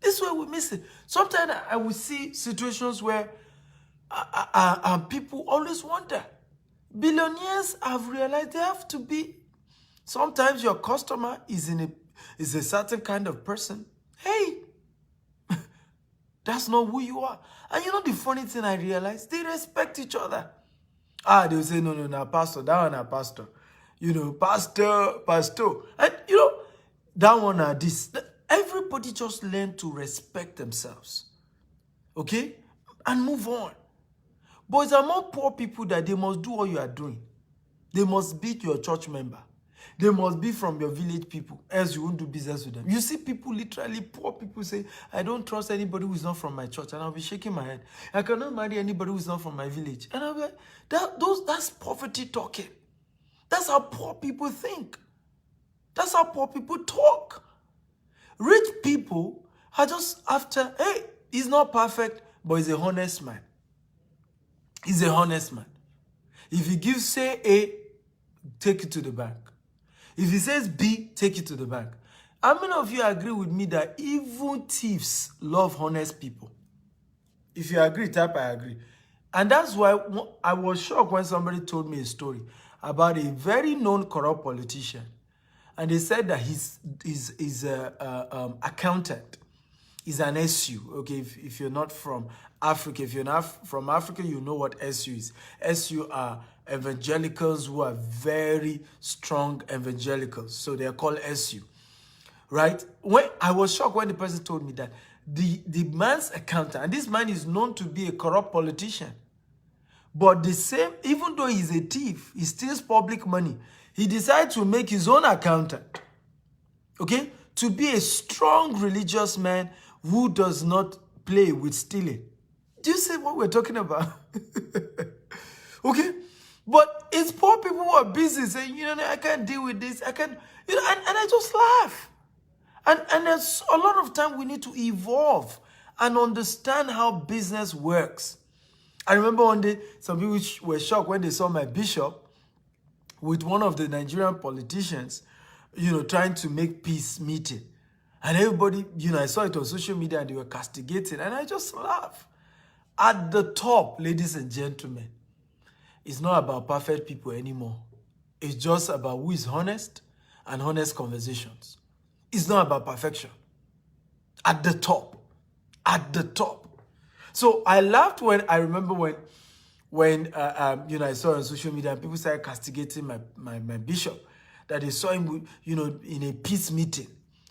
This is where we miss it. Sometimes I will see situations where people always wonder. Billionaires have realized they have to be. Sometimes your customer is a certain kind of person. Hey, that's not who you are. And you know the funny thing I realized? They respect each other. They will say, no, pastor, that one, pastor. You know, pastor. And you know, that one, this. Everybody just learn to respect themselves. Okay? And move on. But it's among poor people that they must do what you are doing. They must be your church member. They must be from your village people, else you won't do business with them. You see people, literally poor people, say, I don't trust anybody who is not from my church. And I'll be shaking my head. I cannot marry anybody who is not from my village. And I'll be like, that's poverty talking. That's how poor people think. That's how poor people talk. Rich people are just after, hey, he's not perfect, but he's a honest man. He's a honest man. If he gives, say, A, take it to the bank. If he says B, take it to the bank. How many of you agree with me that even thieves love honest people? If you agree, type I agree. And that's why I was shocked when somebody told me a story about a very known corrupt politician. And they said that his accountant is an SU. Okay, if you're not from Africa, if you're not from Africa, you know what SU is. SU are evangelicals who are very strong evangelicals. So they are called SU, right? When I was shocked when the person told me that the man's accountant, and this man is known to be a corrupt politician, but the same, even though he's a thief, he steals public money, he decided to make his own accountant, okay, to be a strong religious man Who does not play with stealing? Do you see what we're talking about? Okay? But it's poor people who are busy saying, I can't deal with this. I can't, and I just laugh. And there's a lot of time we need to evolve and understand how business works. I remember one day, some people were shocked when they saw my bishop with one of the Nigerian politicians, trying to make peace meeting. And everybody, I saw it on social media and they were castigating. And I just laugh. At the top, ladies and gentlemen, it's not about perfect people anymore. It's just about who is honest and honest conversations. It's not about perfection. At the top. At the top. So I laughed when I remember when I saw on social media and people started castigating my bishop, that they saw him, in a peace meeting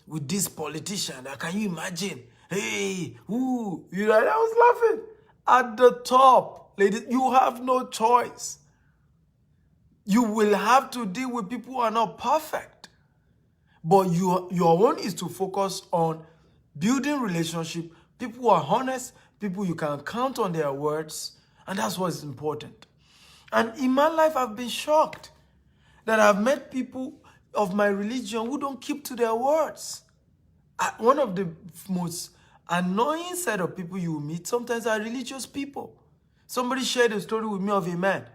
with this politician. Can you imagine? Hey, ooh, I was laughing. At the top, ladies, you have no choice. You will have to deal with people who are not perfect. But your own is to focus on building relationship, people who are honest, people you can count on their words, and that's what's important. And in my life, I've been shocked that I've met people of my religion who don't keep to their words. One of the most annoying set of people you will meet sometimes are religious people. Somebody shared a story with me of a man.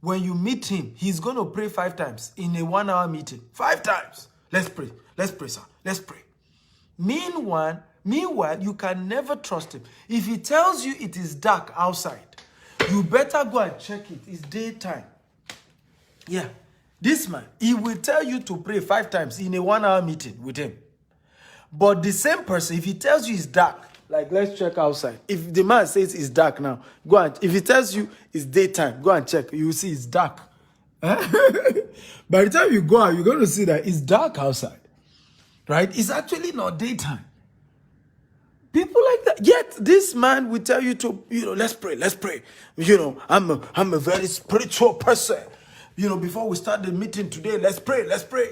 When you meet him, he's going to pray 5 times in a 1-hour meeting. 5 times. Let's pray. Let's pray, sir. Let's pray. Meanwhile, you can never trust him. If he tells you it is dark outside, you better go and check it. It's daytime. Yeah. This man, he will tell you to pray 5 times in a 1-hour meeting with him. But the same person, if he tells you it's dark, like let's check outside. If the man says it's dark now, go and, if he tells you it's daytime, go and check. You will see it's dark. By the time you go out, you're going to see that it's dark outside. Right? It's actually not daytime. People like that. Yet this man will tell you to, let's pray, let's pray. I'm a very spiritual person. Before we start the meeting today, let's pray, let's pray.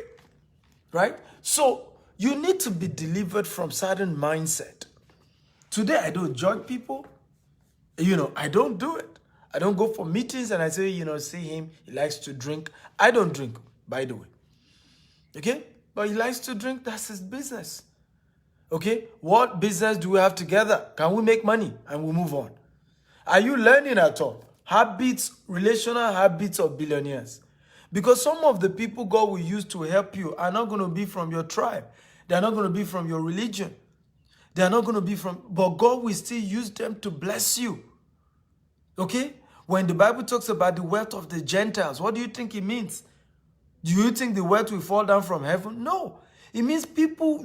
Right? So you need to be delivered from certain mindset. Today, I don't judge people. I don't do it. I don't go for meetings and I say, see him, he likes to drink. I don't drink, by the way. Okay? But he likes to drink, that's his business. Okay? What business do we have together? Can we make money? And we move on. Are you learning at all? Habits, relational habits of billionaires. Because some of the people God will use to help you are not going to be from your tribe. They're not going to be from your religion. They're not going to be from, but God will still use them to bless you. Okay? When the Bible talks about the wealth of the Gentiles, what do you think it means? Do you think the wealth will fall down from heaven? No. It means people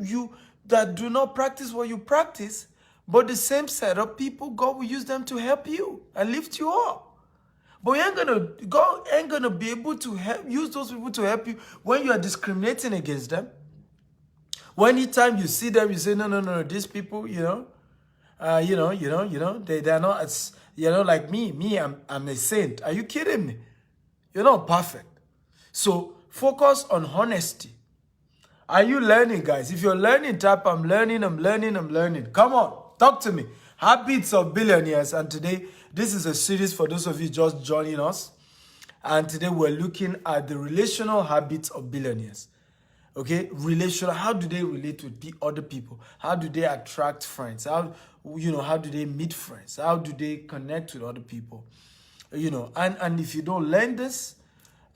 that do not practice what you practice, but the same set of people, God will use them to help you and lift you up. But God ain't gonna be able to use those people to help you when you are discriminating against them. When anytime you see them, you say, no, these people, they are not as, like me, I'm a saint. Are you kidding me? You're not perfect. So focus on honesty. Are you learning, guys? If you're learning, type, I'm learning. Come on, talk to me. Habits of Billionaires. And today, this is a series for those of you just joining us. And today we're looking at the relational habits of billionaires. Okay, relational. How do they relate with other people? How do they attract friends? How do they meet friends? How do they connect with other people? And if you don't learn this,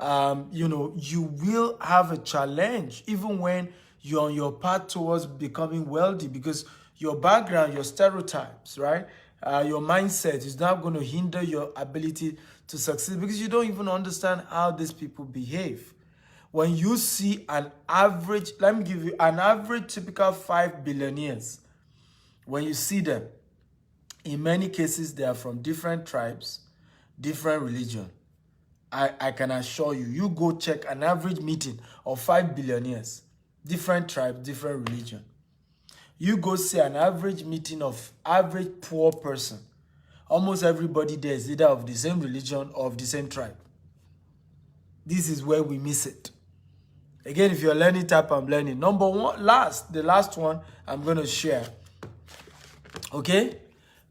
you will have a challenge even when you're on your path towards becoming wealthy, because your background, your stereotypes, right? Your mindset is not going to hinder your ability to succeed because you don't even understand how these people behave. When you see an average, let me give you an average typical 5 billionaires. When you see them, in many cases, they are from different tribes, different religion. I can assure you, you go check an average meeting of 5 billionaires, different tribes, different religion. You go see an average meeting of average poor person. Almost everybody there is either of the same religion or of the same tribe. This is where we miss it. Again, if you're learning, type I'm learning. Number one, the last one I'm going to share Okay?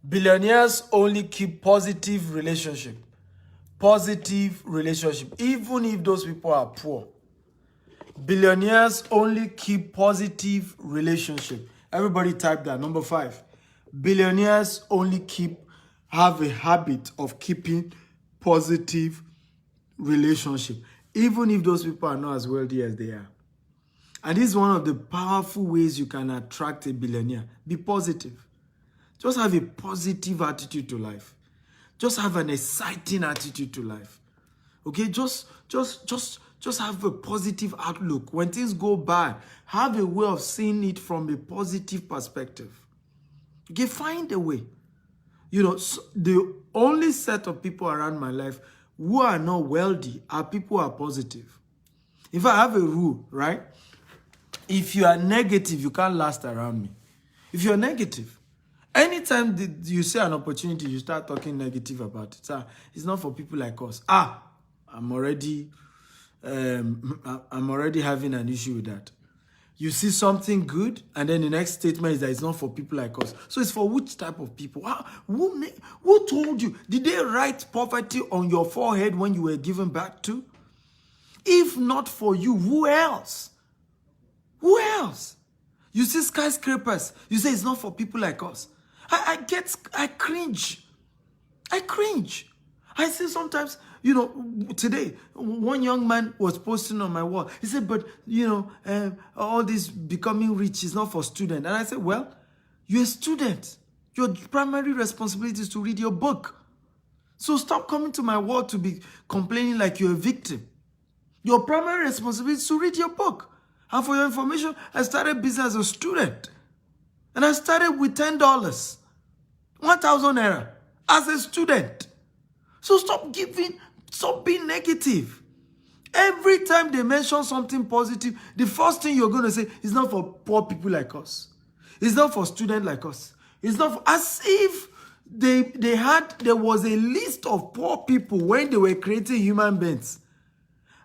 Billionaires only keep positive relationship. Positive relationship. Even if those people are poor. Billionaires only keep positive relationship. Everybody type that. Number 5. Billionaires only have a habit of keeping positive relationship. Even if those people are not as wealthy as they are. And this is one of the powerful ways you can attract a billionaire. Be positive. Just have a positive attitude to life. Just have an exciting attitude to life. Okay, just have a positive outlook. When things go bad, have a way of seeing it from a positive perspective. Okay, find a way. You know, the only set of people around my life who are not wealthy are people who are positive. If I have a rule, right? If you are negative, you can't last around me. If you're negative, anytime you see an opportunity, you start talking negative about it. It's not for people like us. I'm already having an issue with that. You see something good, and then the next statement is that it's not for people like us. So it's for which type of people? Who told you? Did they write poverty on your forehead when you were given back to? If not for you, who else? Who else? You see skyscrapers. You say it's not for people like us. I cringe. I cringe. I see sometimes, you know, today, one young man was posting on my wall. He said, but, you know, all this becoming rich is not for students. And I said, well, you're a student. Your primary responsibility is to read your book. So stop coming to my wall to be complaining like you're a victim. Your primary responsibility is to read your book. And for your information, I started business as a student. And I started with $10, 1,000 naira as a student. So stop being negative. Every time they mention something positive, the first thing you're going to say is not for poor people like us. It's not for students like us. It's not for, as if there was a list of poor people when they were creating human beings.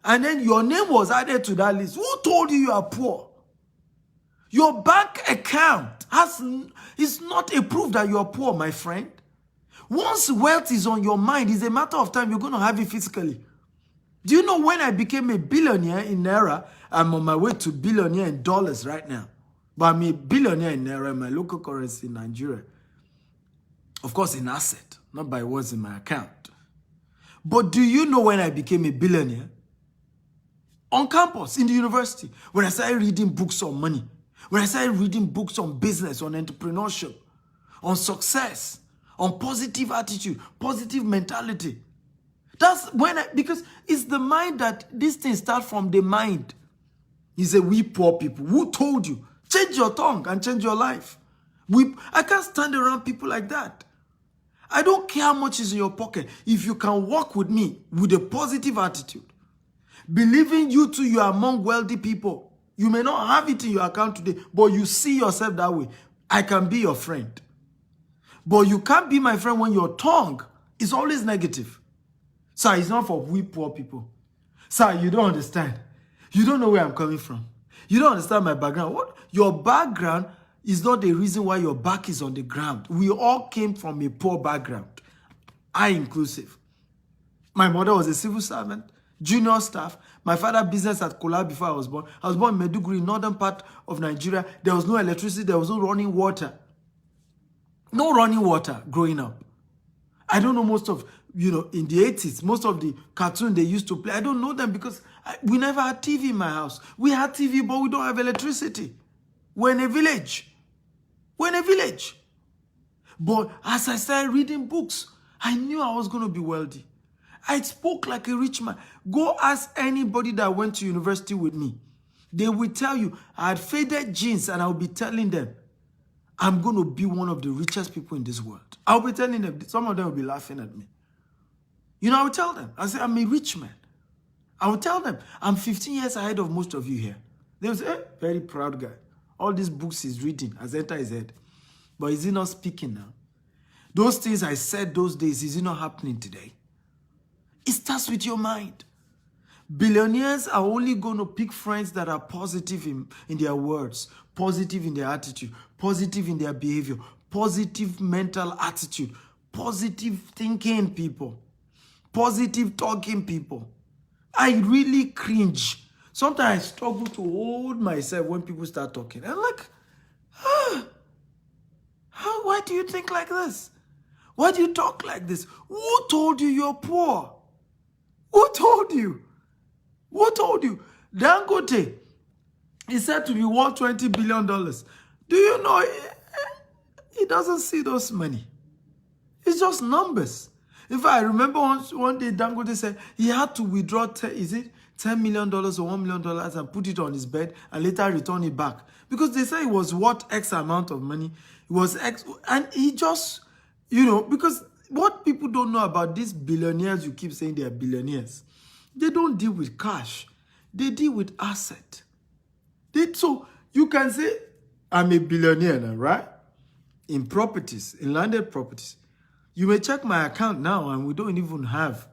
And then your name was added to that list. Who told you are poor? Your bank account is not a proof that you are poor, my friend. Once wealth is on your mind, it's a matter of time you're going to have it physically. Do you know when I became a billionaire in Naira, I'm on my way to billionaire in dollars right now. But I'm a billionaire in Naira, in my local currency in Nigeria. Of course, in asset, not by what's in my account. But do you know when I became a billionaire? On campus, in the university, when I started reading books on money, when I started reading books on business, on entrepreneurship, on success, on positive attitude, positive mentality. That's when because it's the mind that these things start from the mind. He said, we poor people. Who told you? Change your tongue and change your life. I can't stand around people like that. I don't care how much is in your pocket. If you can walk with me with a positive attitude, believing you too, you are among wealthy people. You may not have it in your account today, but you see yourself that way. I can be your friend. But you can't be my friend when your tongue is always negative. Sir, it's not for we poor people. Sir, you don't understand. You don't know where I'm coming from. You don't understand my background. What? Your background is not the reason why your back is on the ground. We all came from a poor background. I inclusive. My mother was a civil servant, junior staff. My father business at Kola before I was born. I was born in Maiduguri, northern part of Nigeria. There was no electricity. There was no running water. No running water growing up. I don't know most of, in the 80s, most of the cartoons they used to play. I don't know them because we never had TV in my house. We had TV, but we don't have electricity. We're in a village. But as I started reading books, I knew I was going to be wealthy. I spoke like a rich man. Go ask anybody that went to university with me. They will tell you, I had faded jeans and I'll be telling them, I'm going to be one of the richest people in this world. I'll be telling them, some of them will be laughing at me. I will tell them, I say, I'm a rich man. I will tell them, I'm 15 years ahead of most of you here. They will say, very proud guy. All these books he's reading has entered his head. But is he not speaking now? Those things I said those days, is it not happening today? It starts with your mind. Billionaires are only going to pick friends that are positive in their words, positive in their attitude, positive in their behavior, positive mental attitude, positive thinking people, positive talking people. I really cringe. Sometimes I struggle to hold myself when people start talking. I'm like, why do you think like this? Why do you talk like this? Who told you you're poor? Who told you? Who told you? Dangote is said to be worth $20 billion. Do you know he doesn't see those money? It's just numbers. In fact, I remember one day Dangote said he had to withdraw $10 million or $1 million and put it on his bed and later return it back. Because they say it was worth X amount of money. It was X. And he just, because what people don't know about these billionaires, you keep saying they are billionaires, they don't deal with cash. They deal with asset. So you can say, I'm a billionaire now, right? In properties, in landed properties. You may check my account now and we don't even have,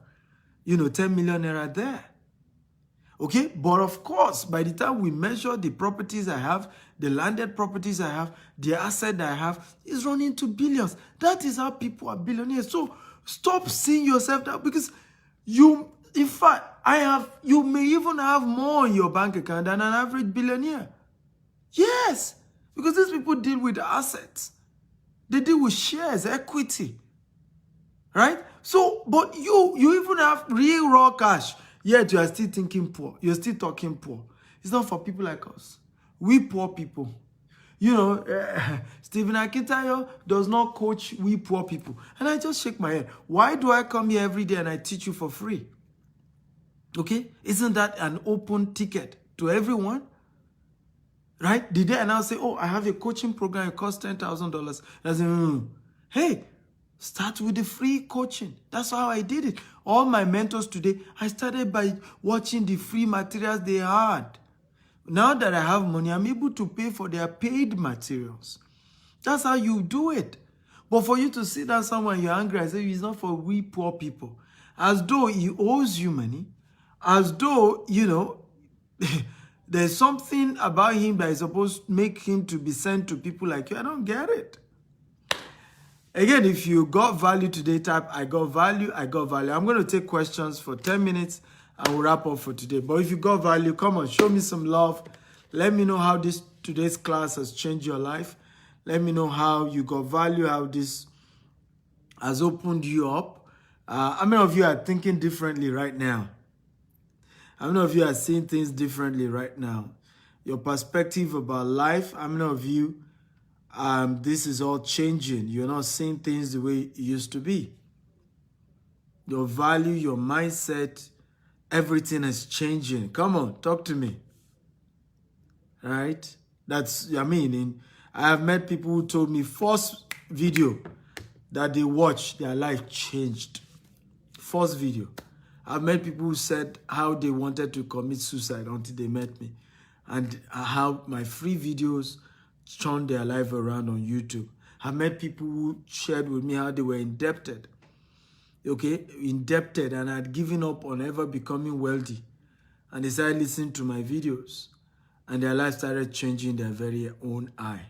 10 million naira there. Okay? But of course, by the time we measure the properties I have, the landed properties I have, the asset I have, is running to billions. That is how people are billionaires. So stop seeing yourself that, because in fact, you may even have more in your bank account than an average billionaire. Yes, because these people deal with assets. They deal with shares, equity. Right? So, but you even have real raw cash, yet you are still thinking poor. You're still talking poor. It's not for people like us. We poor people. Stephen Akintayo does not coach we poor people. And I just shake my head. Why do I come here every day and I teach you for free? Okay? Isn't that an open ticket to everyone? Right? The day I now say, oh, I have a coaching program, it costs $10,000. I say, hey, start with the free coaching. That's how I did it. All my mentors today, I started by watching the free materials they had. Now that I have money, I'm able to pay for their paid materials. That's how you do it. But for you to sit down somewhere and you're angry, I say it's not for we poor people. As though he owes you money. As though, there's something about him that is supposed to make him to be sent to people like you. I don't get it. Again, if you got value today, type I got value, I got value. I'm going to take questions for 10 minutes and we'll wrap up for today. But if you got value, come on, show me some love. Let me know how today's class has changed your life. Let me know how you got value, how this has opened you up. How many of you are thinking differently right now? How many of you are seeing things differently right now? Your perspective about life, how many of you, this is all changing. You're not seeing things the way it used to be. Your value, your mindset, everything is changing. Come on, talk to me. All right? I have met people who told me first video that they watched, their life changed. First video. I've met people who said how they wanted to commit suicide until they met me. And how my free videos turned their life around on YouTube. I've met people who shared with me how they were indebted. Okay? Indebted and had given up on ever becoming wealthy. And they started listening to my videos. And their life started changing their very own eye.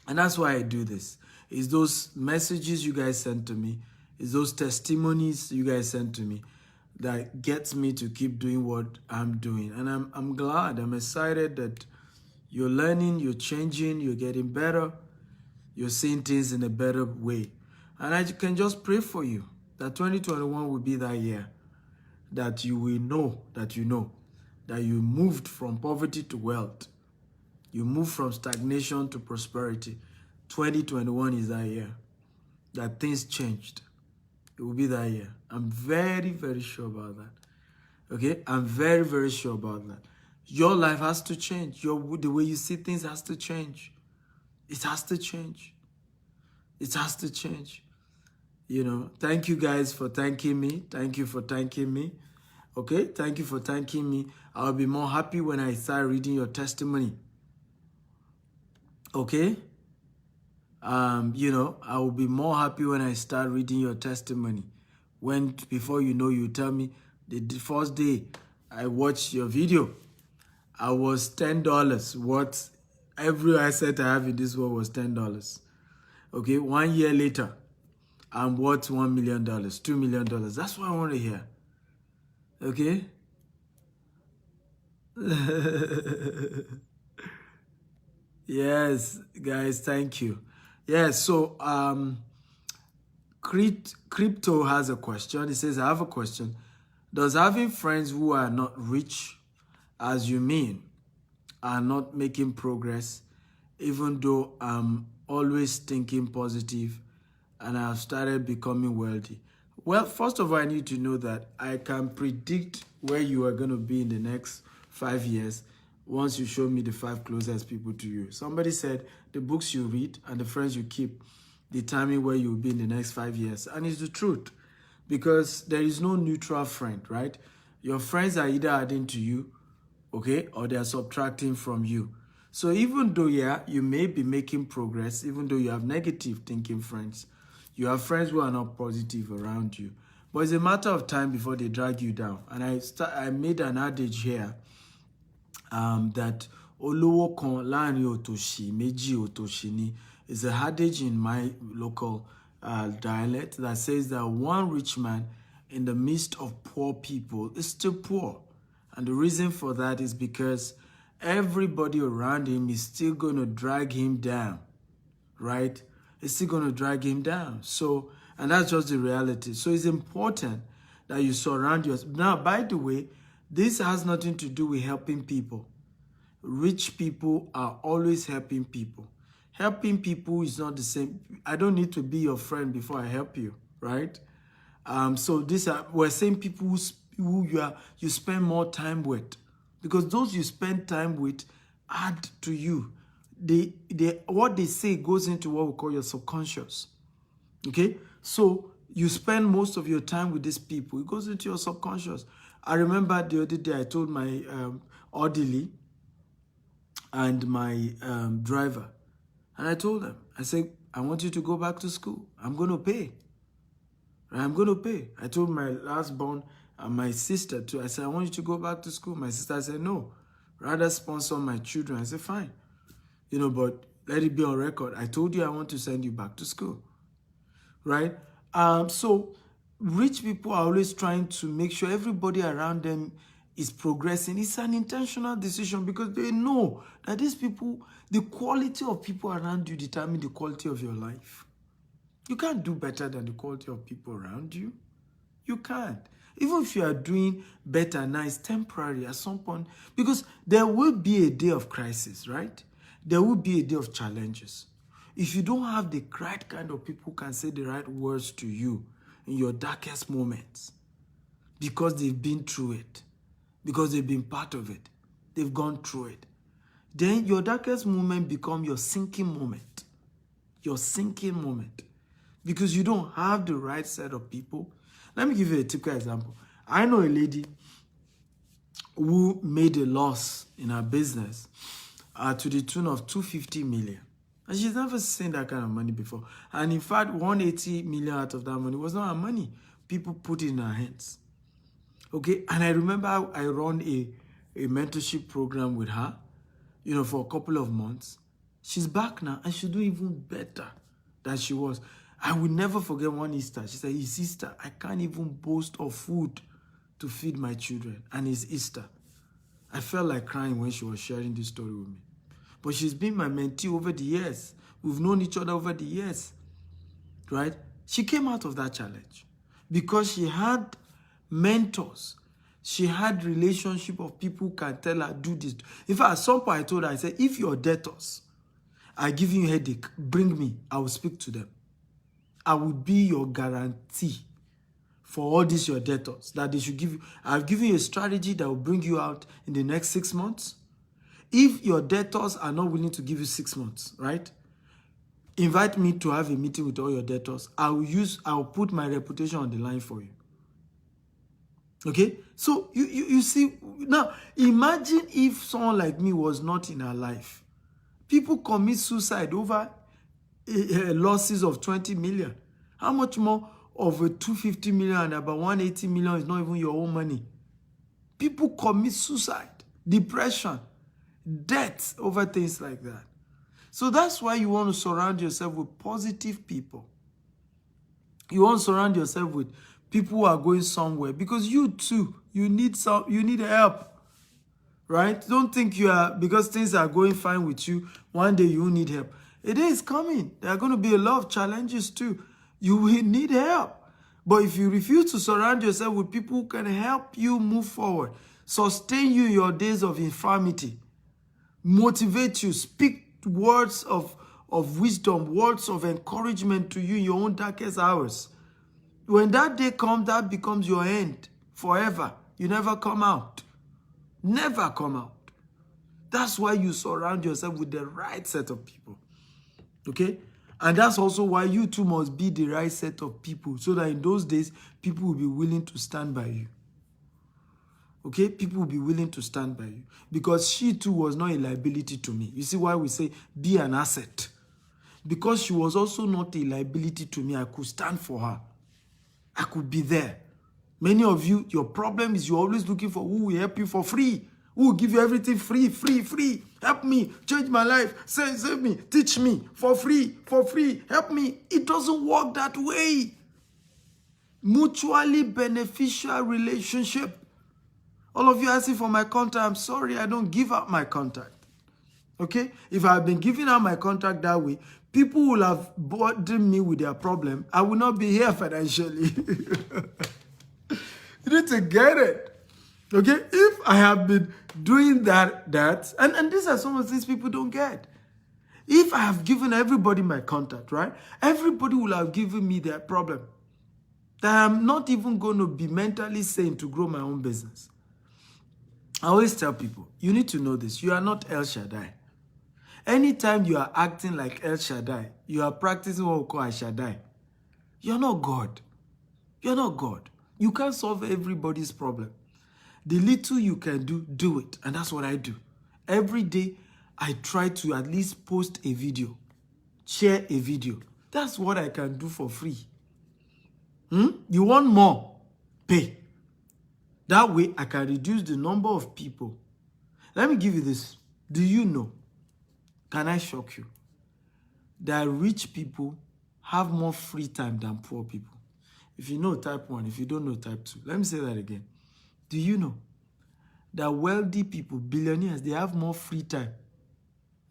And that's why I do this. It's those messages you guys send to me. It's those testimonies you guys send to me that gets me to keep doing what I'm doing. And I'm glad, I'm excited that you're learning, you're changing, you're getting better, you're seeing things in a better way. And I can just pray for you that 2021 will be that year that you will know that you moved from poverty to wealth. You moved from stagnation to prosperity. 2021 is that year that things changed. It will be that year. I'm very, very sure about that. Okay? I'm very, very sure about that. Your life has to change. The way you see things has to change. It has to change. It has to change. Thank you guys for thanking me. Thank you for thanking me. Okay? Thank you for thanking me. I'll be more happy when I start reading your testimony. Okay? I will be more happy when I start reading your testimony. Before you tell me the first day I watched your video, I was $10. Every asset I have in this world was $10. Okay, 1 year later, I'm worth $1 million, $2 million. That's what I want to hear. Okay? Yes, guys, thank you. Yeah, so Crypto has a question. It says, I have a question. Does having friends who are not rich, as you mean, are not making progress, even though I'm always thinking positive and I've started becoming wealthy? Well, first of all, I need to know that I can predict where you are going to be in the next 5 years once you show me the 5 closest people to you. Somebody said the books you read and the friends you keep determine where you'll be in the next 5 years. And it's the truth, because there is no neutral friend, right? Your friends are either adding to you, okay, or they're subtracting from you. So even though, yeah, you may be making progress, even though you have negative thinking friends, you have friends who are not positive around you. But it's a matter of time before they drag you down. And I made an adage here that olówó kan láàrin òtòṣì méjì òtòṣì ni is a adage in my local dialect that says that one rich man in the midst of poor people is still poor. And the reason for that is because everybody around him is still going to drag him down, right? It's still going to drag him down. So, and that's just the reality. So it's important that you surround yourself. Now, by the way, this has nothing to do with helping people. Rich people are always helping people. Helping people is not the same. I don't need to be your friend before I help you, right? So we're saying people who you spend more time with, because those you spend time with add to you. What they say goes into what we call your subconscious. Okay, so you spend most of your time with these people. It goes into your subconscious. I remember the other day I told my orderly and my driver, and I told them, I said, I want you to go back to school. I'm going to pay. I'm going to pay. I told my last born and my sister too. I said, I want you to go back to school. My sister said, no, rather sponsor my children. I said, fine. But let it be on record. I told you I want to send you back to school. Right? So rich people are always trying to make sure everybody around them is progressing. It's an intentional decision because they know that these people, the quality of people around you determine the quality of your life. You can't do better than the quality of people around you. You can't. Even if you are doing better now, it's temporary at some point, because there will be a day of crisis, right? There will be a day of challenges. If you don't have the right kind of people who can say the right words to you in your darkest moments, because they've been through it, because they've been part of it, they've gone through it, then your darkest moment becomes your sinking moment. Your sinking moment. Because you don't have the right set of people. Let me give you a typical example. I know a lady who made a loss in her business to the tune of 250 million. And she's never seen that kind of money before. And in fact, 180 million out of that money was not her money. People put it in her hands. Okay, and I remember I run a mentorship program with her, for a couple of months. She's back now, and she's doing even better than she was. I will never forget one Easter. She said, it's Easter. I can't even boast of food to feed my children. And it's Easter. I felt like crying when she was sharing this story with me. But she's been my mentee over the years. We've known each other over the years. Right? She came out of that challenge because she had mentors. She had relationship of people who can tell her, do this. In fact, at some point I told her, I said, if your debtors are giving you a headache, bring me. I will speak to them. I will be your guarantee for all these your debtors that they should give you. I've given you a strategy that will bring you out in the next 6 months. If your debtors are not willing to give you 6 months, right? Invite me to have a meeting with all your debtors. I'll put my reputation on the line for you. Okay? So you see, now imagine if someone like me was not in her life. People commit suicide over losses of 20 million. How much more of a 250 million and about 180 million is not even your own money? People commit suicide, depression, death over things like that. So that's why you want to surround yourself with positive people. You want to surround yourself with people who are going somewhere, because you too, you need help. Right? Don't think you are, because things are going fine with you, one day you will need help. A day is coming. There are going to be a lot of challenges too. You will need help. But if you refuse to surround yourself with people who can help you move forward, sustain you in your days of infirmity, motivate you, speak words of wisdom, words of encouragement to you in your own darkest hours, when that day comes, that becomes your end forever. You never come out. Never come out. That's why you surround yourself with the right set of people. Okay? And that's also why you too must be the right set of people, so that in those days, people will be willing to stand by you. Okay? People will be willing to stand by you. Because she too was not a liability to me. You see why we say be an asset? Because she was also not a liability to me. I could stand for her. I could be there. Many of you, your problem is you're always looking for who will help you for free. Who will give you everything free, free, free. Help me, change my life, save me, teach me, for free, help me. It doesn't work that way. Mutually beneficial relationship. All of you asking for my contact. I'm sorry, I don't give out my contact. Okay? If I had been giving out my contact that way, people will have burdened me with their problem. I will not be here financially. You need to get it. Okay? If I have been doing that, and these are some of the things people don't get. If I have given everybody my contact, right? Everybody will have given me their problem. That I'm not even going to be mentally sane to grow my own business. I always tell people, you need to know this. You are not El Shaddai. Anytime you are acting like El Shaddai, you are practicing what we call El Shaddai. You're not God. You're not God. You can't solve everybody's problem. The little you can do, do it. And that's what I do. Every day, I try to at least post a video, share a video. That's what I can do for free. You want more? Pay. That way, I can reduce the number of people. Let me give you this. Do you know, can I shock you, that rich people have more free time than poor people? If you know, type 1. If you don't know, type 2. Let me say that again. Do you know that wealthy people, billionaires, they have more free time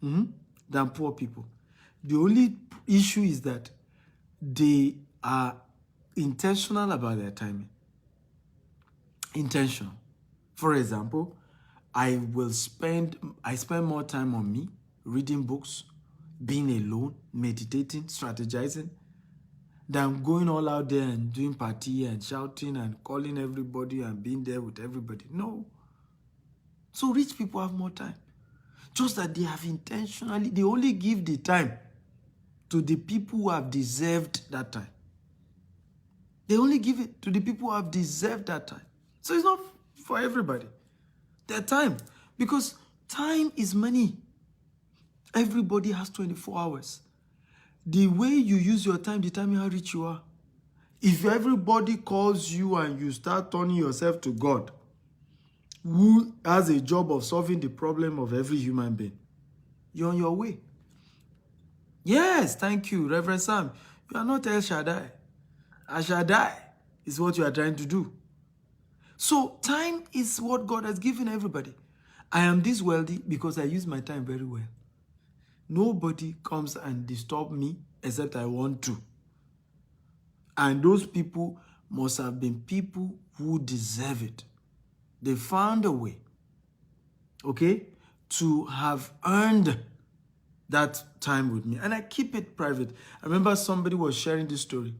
than poor people? The only issue is that they are intentional about their timing. Intentional. For example, I spend more time on me, reading books, being alone, meditating, strategizing, than going all out there and doing party and shouting and calling everybody and being there with everybody. No. So rich people have more time. Just that they have intentionally, they only give the time to the people who have deserved that time. They only give it to the people who have deserved that time. So it's not for everybody. Their time. Because time is money. Everybody has 24 hours. The way you use your time determines how rich you are. If everybody calls you and you start turning yourself to God, who has a job of solving the problem of every human being, you're on your way. Yes, thank you, Reverend Sam. You are not El Shaddai. El Shaddai is what you are trying to do. So time is what God has given everybody. I am this wealthy because I use my time very well. Nobody comes and disturb me except I want to. And those people must have been people who deserve it. They found a way, okay, to have earned that time with me. And I keep it private. I remember somebody was sharing this story.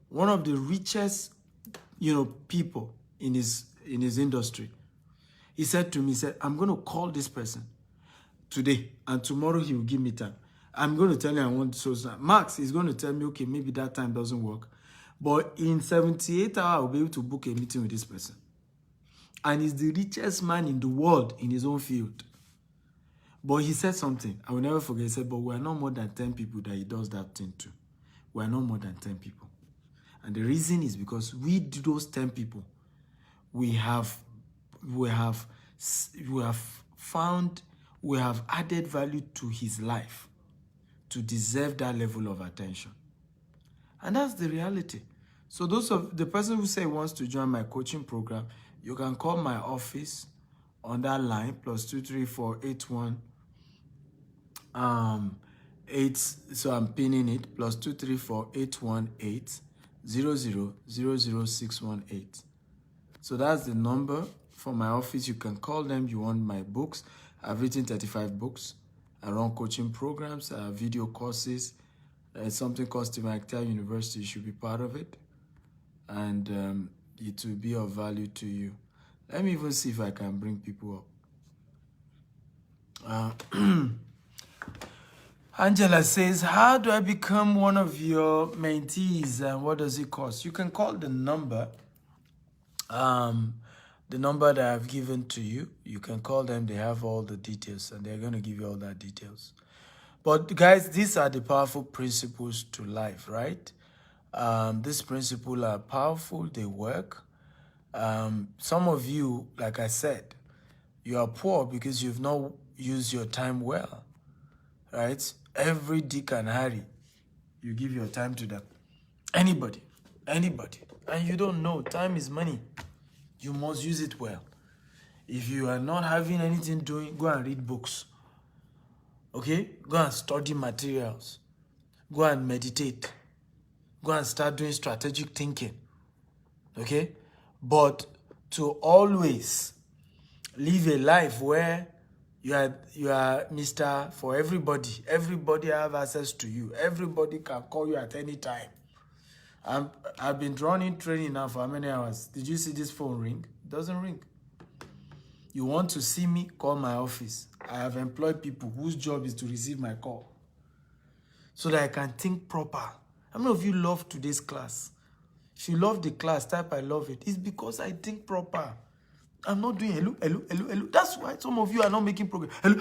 One of the richest, people in his industry. He said to me, I'm going to call this person today, and tomorrow he will give me time. I'm going to tell him I want so Max is going to tell me, okay, maybe that time doesn't work. But in 78 hours, I'll be able to book a meeting with this person. And he's the richest man in the world in his own field. But he said something, I will never forget. He said, but we are not more than 10 people that he does that thing to. We are not more than 10 people. And the reason is because we do those 10 people. We have added value to his life. to deserve that level of attention. And that's the reality. So those of the person who say wants to join my coaching program, you can call my office on that line, +23481 8. So I'm pinning it, +2348180000618. So that's the number for my office. You can call them. You want my books. I've written 35 books. I run coaching programs, video courses. Something called Akintayo University. You should be part of it. And it will be of value to you. Let me even see if I can bring people up. Angela says, how do I become one of your mentees and what does it cost? You can call the number that I've given to you. You can call them. They have all the details and they're going to give you all that details. But guys, these are the powerful principles to life, right? These principles are powerful. They work. Some of you, like I said, you are poor because you've not used your time well, right? Every Dick and Harry, you give your time to them. Anybody. And you don't know. Time is money. You must use it well. If you are not having anything doing, go and read books. Okay? Go and study materials. Go and meditate. Go and start doing strategic thinking. Okay? But to always live a life where you are Mr. for everybody. Everybody have access to you. Everybody can call you at any time. I've been running training now for how many hours? Did you see this phone ring? It doesn't ring. You want to see me? Call my office. I have employed people whose job is to receive my call so that I can think proper. How many of you love today's class? If you love the class, type I love it. It's because I think proper. I'm not doing hello. That's why some of you are not making progress. Hello.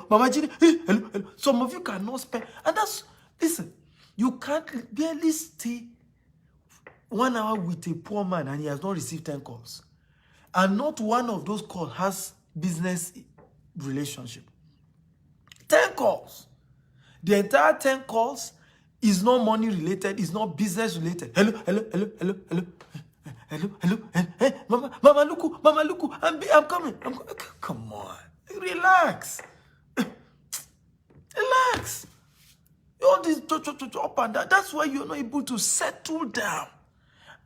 Mama Gini, hello. Some of you cannot spend. And listen, you can't barely stay 1 hour with a poor man and he has not received 10 calls. And not one of those calls has business relationship. 10 calls. The entire 10 calls is not money related, is not business related. Hello. Hey, Mama Luku, I'm coming. Come on. Relax. Relax. All this up and down. That's why you're not able to settle down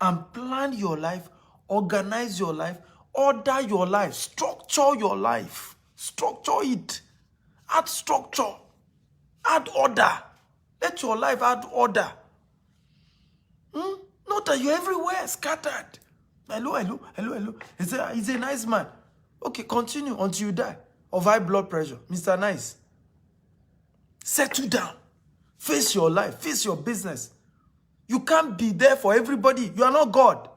and plan your life, organize your life, order your life, structure your life. Structure it. Add structure. Add order. Let your life add order. Not that you're everywhere, scattered. Hello. He's a nice man. Okay, continue until you die of high blood pressure. Mr. Nice. Settle down. Face your life. Face your business. You can't be there for everybody. You are not God.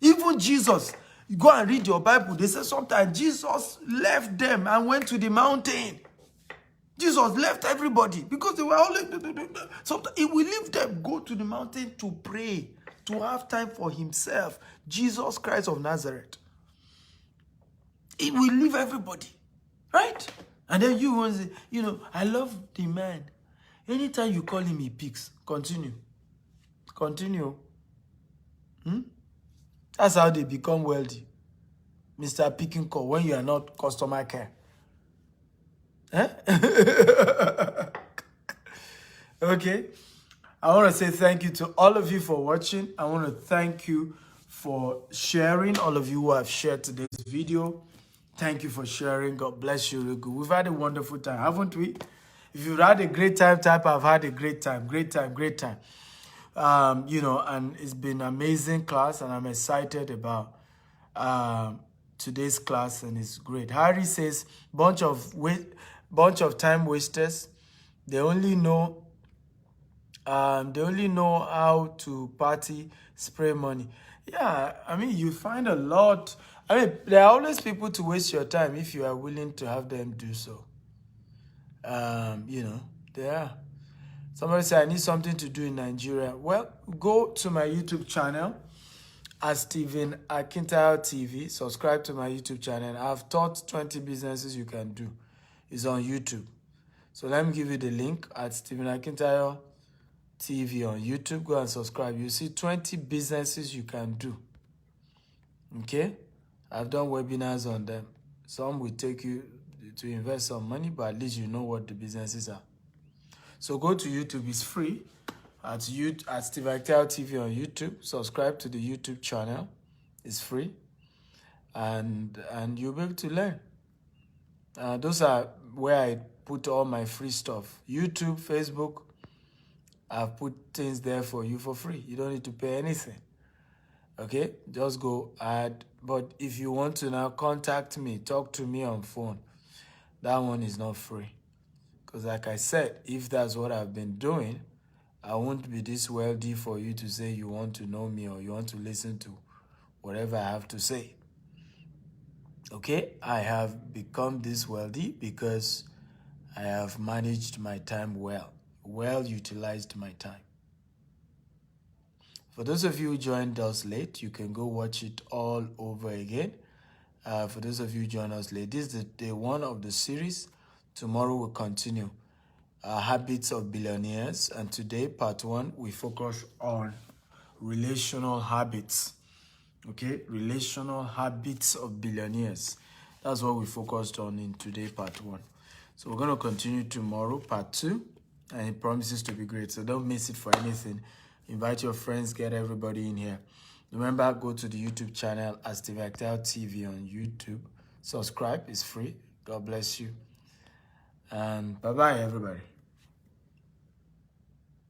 Even Jesus, you go and read your Bible. They say sometimes Jesus left them and went to the mountain. Jesus left everybody because they were always. Sometimes he will leave them, go to the mountain to pray, to have time for himself. Jesus Christ of Nazareth. He will leave everybody, right? And then you want to say, I love the man. Anytime you call him, he picks. Continue. That's how they become wealthy. Mr. Picking Call when you are not customer care. Okay. I want to say thank you to all of you for watching. I want to thank you for sharing. All of you who have shared today's video. Thank you for sharing. God bless you. We've had a wonderful time, haven't we? If you've had a great time, type I've had a great time. Great time. And it's been an amazing class, and I'm excited about today's class, and it's great. Harry says, bunch of time wasters. They only know how to party, spray money. Yeah, I mean, you find a lot. I mean, there are always people to waste your time if you are willing to have them do so. There are. Somebody said, I need something to do in Nigeria. Well, go to my YouTube channel at Stephen Akintayo TV. Subscribe to my YouTube channel. I've taught 20 businesses you can do. It's on YouTube. So let me give you the link at Stephen Akintayo TV on YouTube. Go and subscribe. You see 20 businesses you can do. Okay? I've done webinars on them. Some will take you to invest some money, but at least you know what the businesses are. So go to YouTube. It's free. At Stephen Akintayo TV on YouTube. Subscribe to the YouTube channel. It's free. And you'll be able to learn. Those are where I put all my free stuff. YouTube, Facebook, I've put things there for you for free. You don't need to pay anything. Okay? Just go add. But if you want to now contact me, talk to me on phone, that one is not free. Because like I said, if that's what I've been doing, I won't be this wealthy for you to say you want to know me or you want to listen to whatever I have to say. Okay? I have become this wealthy because I have managed my time well utilized my time. For those of you who joined us late, you can go watch it all over again. For those of you who joined us late, this is the day one of the series. Tomorrow we'll continue. Habits of Billionaires. And today, part one, we focus on relational habits. Okay? Relational habits of billionaires. That's what we focused on in today, part one. So we're going to continue tomorrow, part two, and it promises to be great. So don't miss it for anything. Invite your friends, get everybody in here. Remember, go to the YouTube channel as Stephen Akintayo TV on YouTube. Subscribe, it's free. God bless you. And bye-bye, everybody.